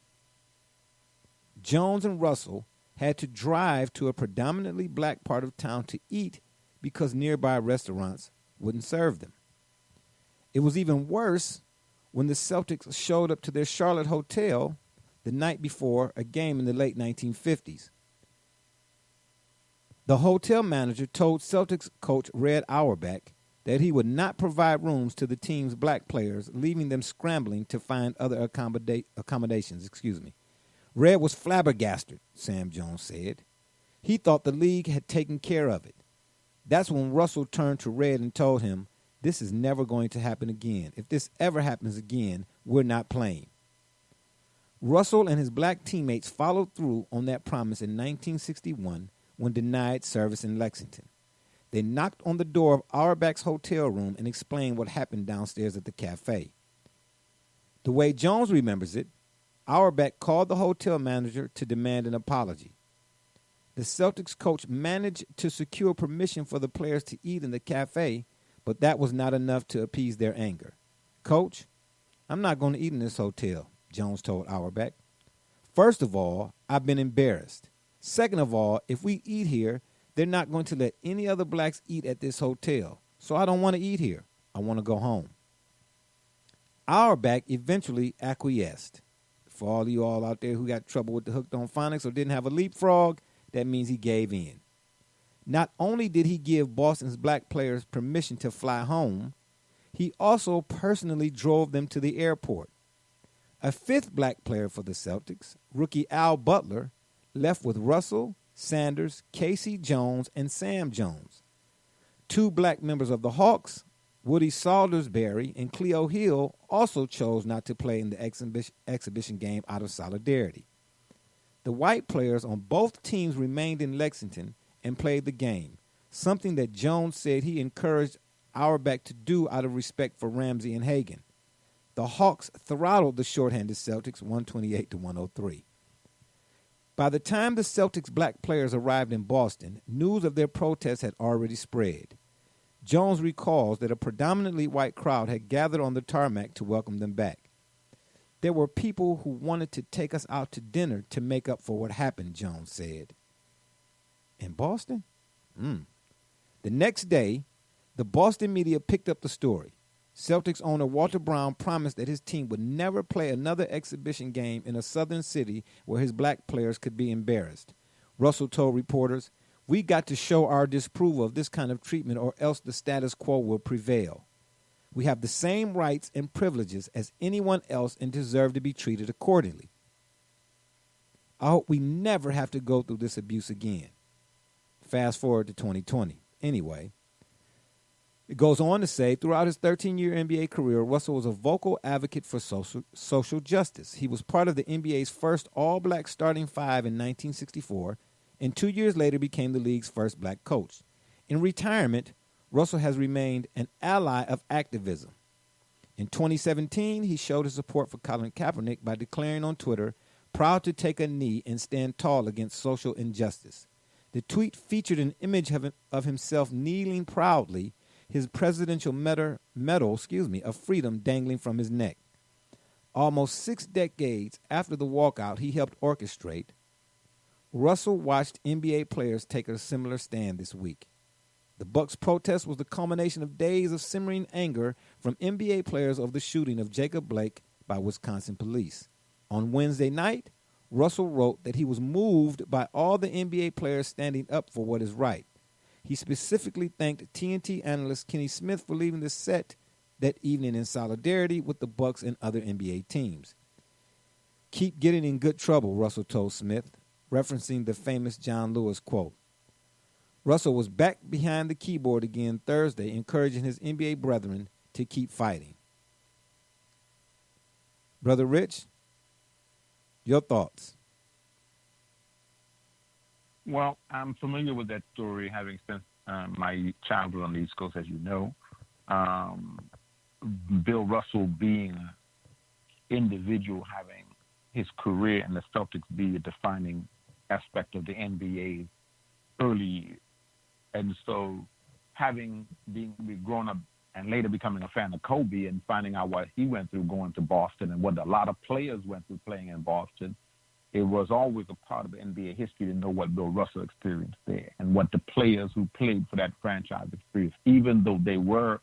Jones and Russell had to drive to a predominantly black part of town to eat because nearby restaurants wouldn't serve them. It was even worse when the Celtics showed up to their Charlotte hotel the night before a game in the late 1950s. The hotel manager told Celtics coach Red Auerbach that he would not provide rooms to the team's black players, leaving them scrambling to find other accommodations. Red was flabbergasted, Sam Jones said. He thought the league had taken care of it. That's when Russell turned to Red and told him, "This is never going to happen again. If this ever happens again, we're not playing." Russell and his black teammates followed through on that promise in 1961 when denied service in Lexington. They knocked on the door of Auerbach's hotel room and explained what happened downstairs at the cafe. The way Jones remembers it, Auerbach called the hotel manager to demand an apology. The Celtics coach managed to secure permission for the players to eat in the cafe, but that was not enough to appease their anger. "Coach, I'm not going to eat in this hotel," Jones told Auerbach. "First of all, I've been embarrassed. Second of all, if we eat here, they're not going to let any other blacks eat at this hotel. So I don't want to eat here. I want to go home." Auerbach eventually acquiesced. For all you all out there who got trouble with the hooked on phonics or didn't have a leapfrog, that means he gave in. Not only did he give Boston's black players permission to fly home, he also personally drove them to the airport. A fifth black player for the Celtics, rookie Al Butler, left with Russell, Sanders, Casey Jones, and Sam Jones. Two black members of the Hawks, Woody Salisbury and Cleo Hill, also chose not to play in the exhibition game out of solidarity. The white players on both teams remained in Lexington and played the game, something that Jones said he encouraged Auerbach to do out of respect for Ramsey and Hagan. The Hawks throttled the shorthanded Celtics 128-103. By the time the Celtics' black players arrived in Boston, news of their protest had already spread. Jones recalls that a predominantly white crowd had gathered on the tarmac to welcome them back. "There were people who wanted to take us out to dinner to make up for what happened," Jones said. In Boston? The next day, the Boston media picked up the story. Celtics owner Walter Brown promised that his team would never play another exhibition game in a southern city where his black players could be embarrassed. Russell told reporters, "We got to show our disapproval of this kind of treatment or else the status quo will prevail. We have the same rights and privileges as anyone else and deserve to be treated accordingly. I hope we never have to go through this abuse again." Fast forward to 2020. Anyway, it goes on to say, throughout his 13-year NBA career, Russell was a vocal advocate for social justice. He was part of the NBA's first all-black starting five in 1964, and 2 years later became the league's first black coach. In retirement, Russell has remained an ally of activism. In 2017, he showed his support for Colin Kaepernick by declaring on Twitter, "Proud to take a knee and stand tall against social injustice." The tweet featured an image of himself kneeling proudly, his presidential medal of freedom dangling from his neck. almost 6 decades after the walkout he helped orchestrate, Russell watched NBA players take a similar stand this week. The Bucks' protest was the culmination of days of simmering anger from NBA players over the shooting of Jacob Blake by Wisconsin police. On Wednesday night, Russell wrote that he was moved by all the NBA players standing up for what is right. He specifically thanked TNT analyst Kenny Smith for leaving the set that evening in solidarity with the Bucks and other NBA teams. "Keep getting in good trouble," Russell told Smith, referencing the famous John Lewis quote. Russell was back behind the keyboard again Thursday, encouraging his NBA brethren to keep fighting. Brother Rich, your thoughts? Well, I'm familiar with that story, having spent my childhood on the East Coast, as you know. Bill Russell being an individual, having his career in the Celtics be a defining aspect of the NBA early. And so having been grown up and later becoming a fan of Kobe and finding out what he went through going to Boston and what a lot of players went through playing in Boston, it was always a part of the NBA history to know what Bill Russell experienced there and what the players who played for that franchise experienced, even though they were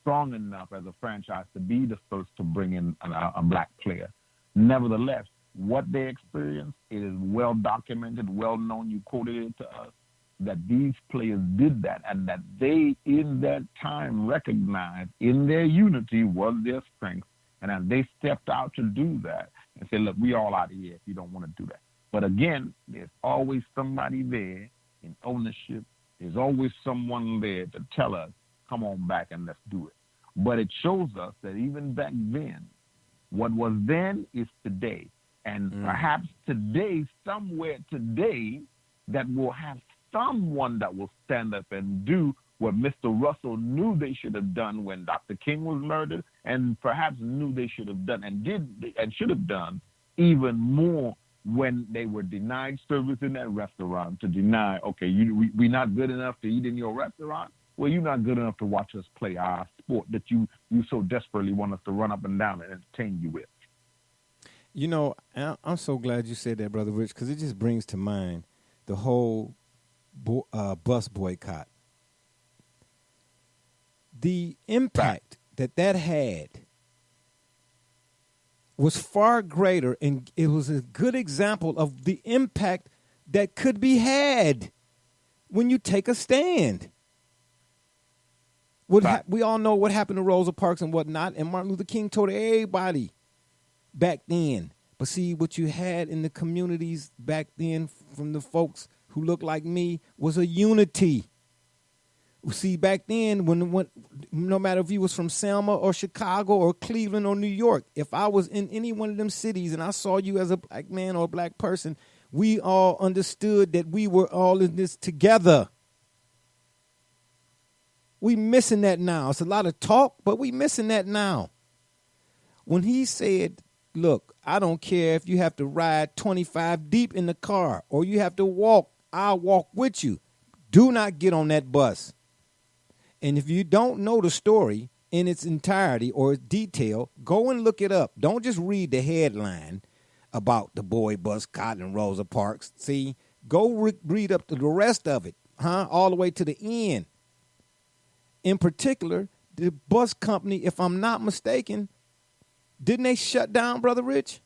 strong enough as a franchise to be the first to bring in a black player. Nevertheless, what they experienced, it is well documented, well known. You quoted it to us, that these players did that and that they, in that time, recognized in their unity was their strength. And then they stepped out to do that and said, look, we all out of here if you don't want to do that. But again, there's always somebody there in ownership. There's always someone there to tell us, come on back and let's do it. But it shows us that even back then, what was then is today. And perhaps today, somewhere today, that will have someone that will stand up and do what Mr. Russell knew they should have done when Dr. King was murdered, and perhaps knew they should have done and did and should have done even more when they were denied service in that restaurant, to deny, okay, we're not good enough to eat in your restaurant. Well, you're not good enough to watch us play our sport that you so desperately want us to run up and down and entertain you with. You know, I'm so glad you said that, Brother Rich, because it just brings to mind the whole bus boycott. The impact that had was far greater, and it was a good example of the impact that could be had when you take a stand. We all know what happened to Rosa Parks and whatnot, and Martin Luther King told everybody back then. But see, what you had in the communities back then from the folks who looked like me was a unity. See, back then, when no matter if you was from Selma or Chicago or Cleveland or New York, if I was in any one of them cities and I saw you as a black man or a black person, we all understood that we were all in this together. We missing that now. It's a lot of talk, but we missing that now. When he said, look, I don't care if you have to ride 25 deep in the car or you have to walk, I'll walk with you. Do not get on that bus. And if you don't know the story in its entirety or its detail, go and look it up. Don't just read the headline about the boy boycott and Rosa Parks. See, go read up to the rest of it, all the way to the end. In particular, the bus company, if I'm not mistaken, didn't they shut down, Brother Rich?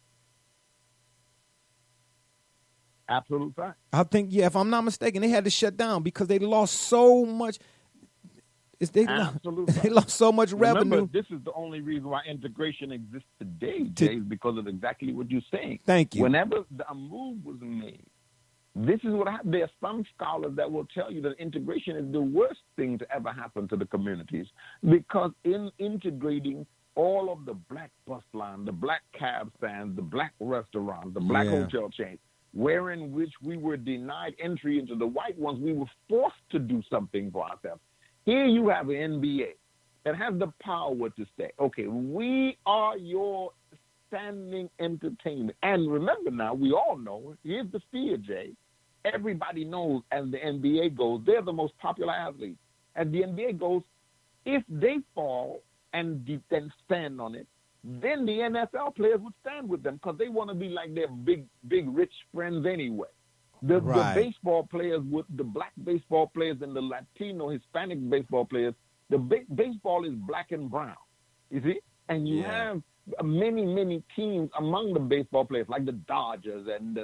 Absolute fact. I think, if I'm not mistaken, they had to shut down because they lost so much. They lost so much revenue. Remember, this is the only reason why integration exists today, Jay, is because of exactly what you're saying. Thank you. Whenever a move was made, this is what happened. There are some scholars that will tell you that integration is the worst thing to ever happen to the communities, because in integrating all of the black bus line, the black cab stands, the black restaurants, the black hotel chains, wherein which we were denied entry into the white ones, we were forced to do something for ourselves. Here you have an NBA that has the power to say, okay, we are your standing entertainment. And remember now, we all know, here's the fear, Jay. Everybody knows as the NBA goes, they're the most popular athletes. As the NBA goes, if they fall and then stand on it, then the NFL players would stand with them because they want to be like their big, rich friends anyway. The baseball players, with the black baseball players and the Latino, Hispanic baseball players, the baseball is black and brown, you see? And you have many teams among the baseball players, like the Dodgers and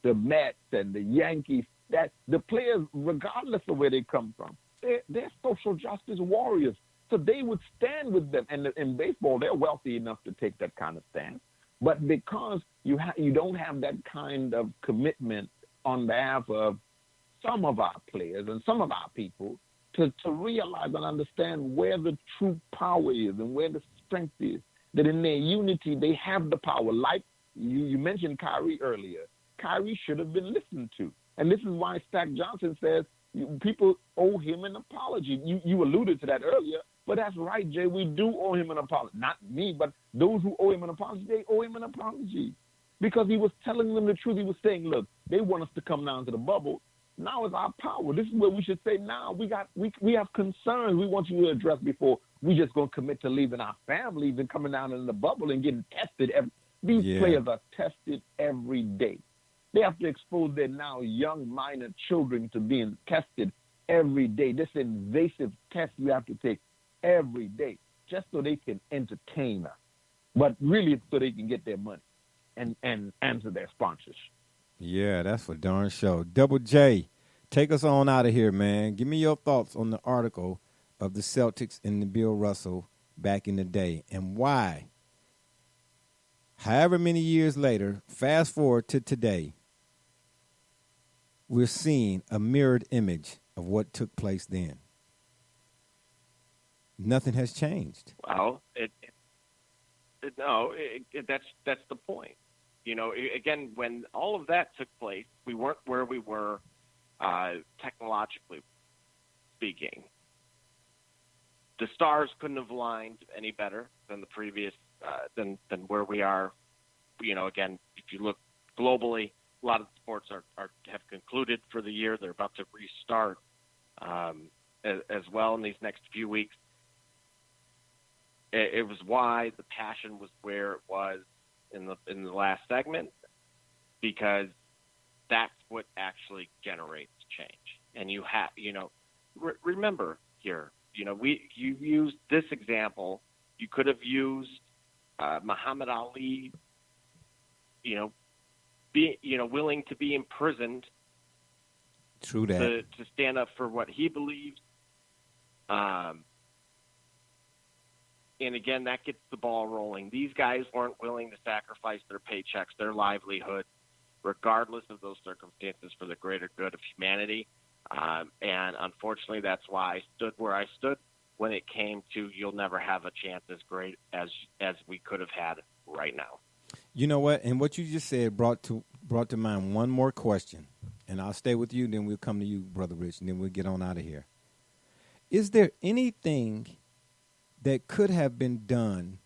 the Mets and the Yankees, that the players, regardless of where they come from, they're social justice warriors. So they would stand with them. And in baseball, they're wealthy enough to take that kind of stand. But because you don't have that kind of commitment on behalf of some of our players and some of our people to realize and understand where the true power is and where the strength is, that in their unity, they have the power. Like you mentioned Kyrie earlier. Kyrie should have been listened to. And this is why Stack Johnson says people owe him an apology. You alluded to that earlier, but that's right, Jay. We do owe him an apology. Not me, but those who owe him an apology, they owe him an apology. Because he was telling them the truth. He was saying, look, they want us to come down to the bubble. Now is our power. This is where we should say, now we have concerns we want you to address before we just going to commit to leaving our families and coming down in the bubble and getting tested. These players are tested every day. They have to expose their now young minor children to being tested every day. This invasive test you have to take every day just so they can entertain us. But really it's so they can get their money and answer their sponsors. Yeah, that's for darn sure. Double J, take us on out of here, man. Give me your thoughts on the article of the Celtics and the Bill Russell back in the day and why, however many years later, fast forward to today, we're seeing a mirrored image of what took place then. Nothing has changed. Well, that's the point. You know, again, when all of that took place, we weren't where we were technologically speaking. The stars couldn't have aligned any better than the previous, than where we are. You know, again, if you look globally, a lot of sports have concluded for the year. They're about to restart as well in these next few weeks. It was why the passion was where it was in the last segment, because that's what actually generates change. And you have, remember here, you used this example. You could have used Muhammad Ali, willing to be imprisoned. True that. To stand up for what he believes. And again, that gets the ball rolling. These guys weren't willing to sacrifice their paychecks, their livelihood, regardless of those circumstances, for the greater good of humanity. And unfortunately, that's why I stood where I stood when it came to you'll never have a chance as great as we could have had right now. You know what? And what you just said brought to mind one more question. And I'll stay with you, then we'll come to you, Brother Rich, and then we'll get on out of here. Is there anything that could have been done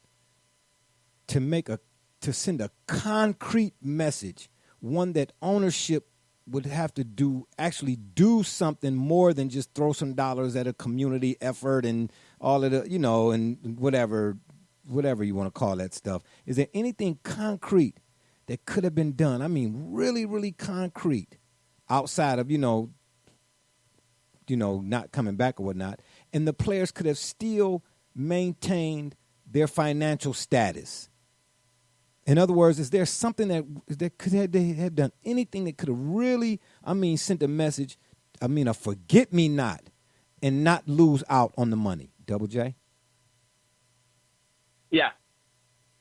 to send a concrete message, one that ownership would have to actually do something more than just throw some dollars at a community effort and all of the, and whatever you want to call that stuff? Is there anything concrete that could have been done? I mean, really, really concrete, outside of, not coming back or whatnot, and the players could have still maintained their financial status. In other words, is there something that could have done anything that could have really, sent a message, a forget-me-not, and not lose out on the money? Double J? Yeah,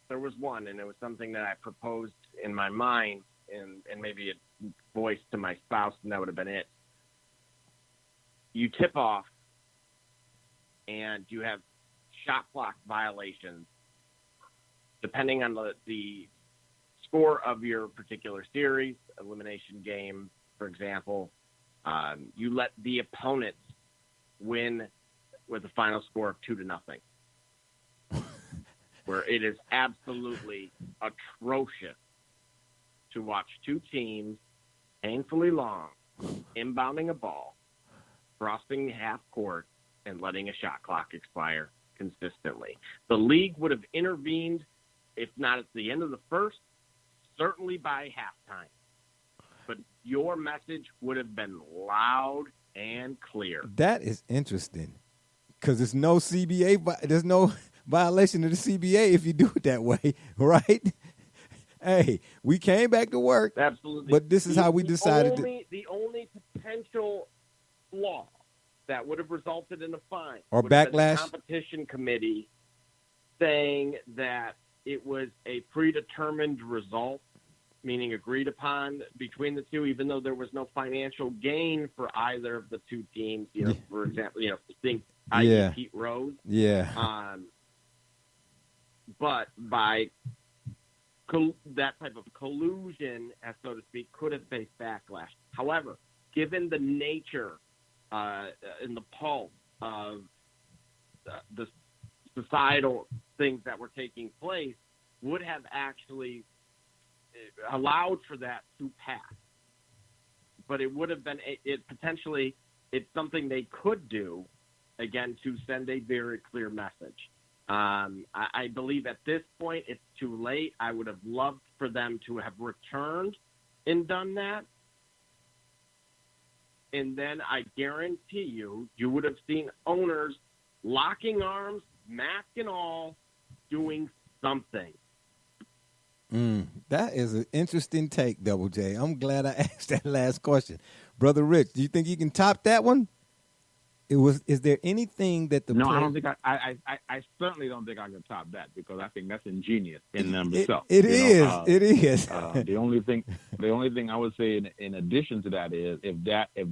there was one, and it was something that I proposed in my mind and maybe it voiced to my spouse, and that would have been it. You tip off, and you have shot clock violations, depending on the score of your particular series, elimination game, for example. You let the opponent win with a final score of 2-0, where it is absolutely atrocious to watch two teams painfully long inbounding a ball, crossing half court, and letting a shot clock expire consistently. The league would have intervened if not at the end of the first, certainly by halftime. But your message would have been loud and clear. That is interesting because there's no there's no violation of the CBA if you do it that way, right? Hey, we came back to work. Absolutely. But this is how we decided. The only potential flaw that would have resulted in a fine or would have been backlash. the competition committee saying that it was a predetermined result, meaning agreed upon between the two, even though there was no financial gain for either of the two teams. For example, think Pete Rose. Yeah. But by that type of collusion, as so to speak, could have faced backlash. However, given the nature and the pulse of the societal things that were taking place, would have actually allowed for that to pass. But it would have been potentially it's something they could do, again, to send a very clear message. I believe at this point it's too late. I would have loved for them to have returned and done that. And then I guarantee you would have seen owners locking arms, mask and all, doing something. That is an interesting take, Double J. I'm glad I asked that last question. Brother Rich, do you think you can top that one? Is there anything that the I don't think I certainly don't think I can top that, because I think that's ingenious in and of itself. It is. The only thing I would say in addition to that is if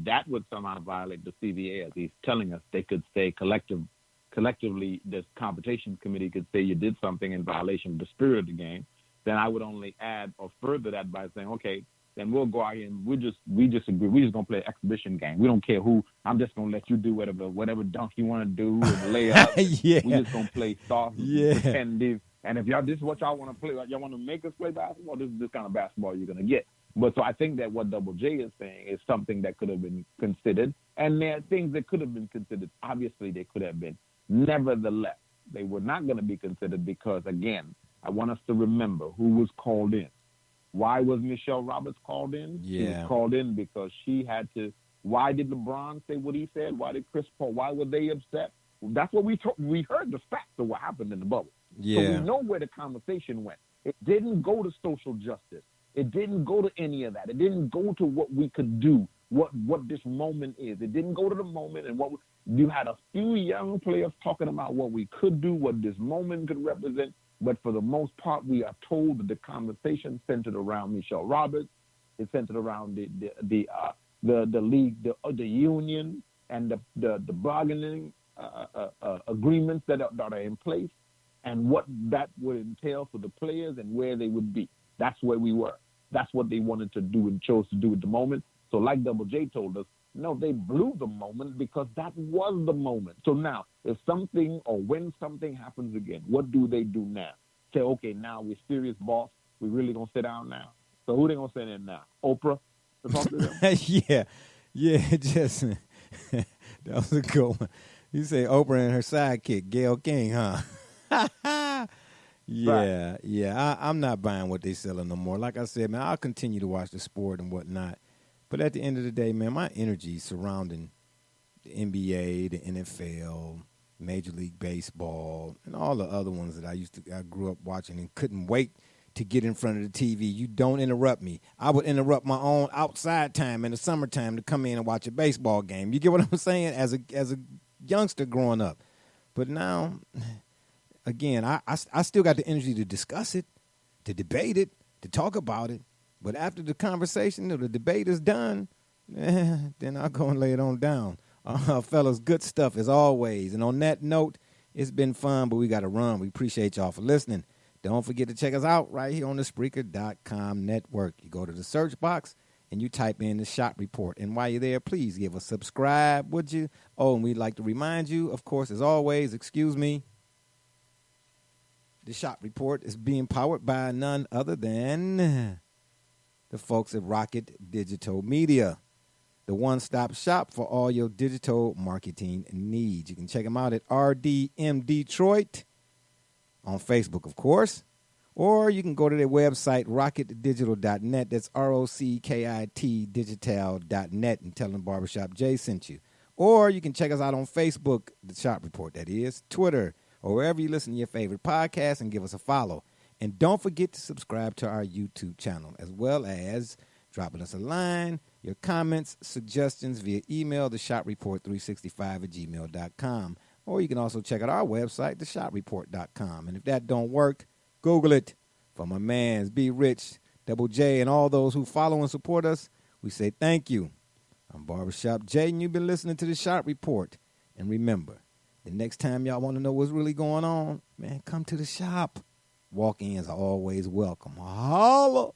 that would somehow violate the CBA, as he's telling us, they could say collectively, this competition committee could say you did something in violation of the spirit of the game. Then I would only add or further that by saying, okay, then we'll go out here and we just agree. We're just gonna play an exhibition game. We don't care who. I'm just gonna let you do whatever dunk you want to do and lay up. Yeah. We just gonna play soft, Yeah. pretend this. And if this is what y'all want to play, y'all want to make us play basketball, this is this kind of basketball you're gonna get. But so I think that what Double J is saying is something that could have been considered, and there are things that could have been considered. Obviously, they could have been. Nevertheless, they were not going to be considered because, again, I want us to remember who was called in. Why was Michelle Roberts called in? Yeah. She was called in because she had to. Why did LeBron say what he said? Why did Chris Paul? Why were they upset? That's what we heard the facts of what happened in the bubble. Yeah. So we know where the conversation went. It didn't go to social justice. It didn't go to any of that. It didn't go to what we could do, what this moment is. It didn't go to the moment and you had a few young players talking about what we could do, what this moment could represent. But for the most part, we are told that the conversation centered around Michelle Roberts. It centered around the league, the union, and the bargaining agreements that are in place, and what that would entail for the players and where they would be. That's where we were. That's what they wanted to do and chose to do at the moment. So like Double J told us, no, they blew the moment because that was the moment. So now, if something or when something happens again, what do they do now? Say, okay, now we're serious, boss. We really going to sit down now. So who they going to send in now? Oprah to talk to them? Yeah, just that was a good one. You say Oprah and her sidekick, Gayle King, huh? Yeah, Right. yeah. I'm not buying what they selling no more. Like I said, man, I'll continue to watch the sport and whatnot. But at the end of the day, man, my energy surrounding the NBA, the NFL, Major League Baseball, and all the other ones that I grew up watching and couldn't wait to get in front of the TV. You don't interrupt me. I would interrupt my own outside time in the summertime to come in and watch a baseball game. You get what I'm saying? As a youngster growing up. But now, again, I still got the energy to discuss it, to debate it, to talk about it. But after the conversation or the debate is done, then I'll go and lay it on down. Fellas, good stuff as always. And on that note, it's been fun, but we got to run. We appreciate y'all for listening. Don't forget to check us out right here on the Spreaker.com network. You go to the search box and you type in the Shot Report. And while you're there, please give us a subscribe, would you? Oh, and we'd like to remind you, of course, as always, the Shot Report is being powered by none other than the folks at Rocket Digital Media, the one-stop shop for all your digital marketing needs. You can check them out at RDM Detroit on Facebook, of course, Or you can go to their website, rocketdigital.net. That's ROCKIT digital.net, and tell them Barbershop Jay sent you. Or you can check us out on Facebook, The Shop Report, that is, Twitter, or wherever you listen to your favorite podcast, and give us a follow. And don't forget to subscribe to our YouTube channel, as well as dropping us a line, your comments, suggestions via email, theshopreport365@gmail.com. Or you can also check out our website, theshopreport.com. And if that don't work, Google it. For my mans, Be Rich, Double J, and all those who follow and support us, we say thank you. I'm Barbershop Jay, and you've been listening to The Shop Report. And remember, the next time y'all want to know what's really going on, man, come to the shop. Walk-ins are always welcome. Holla!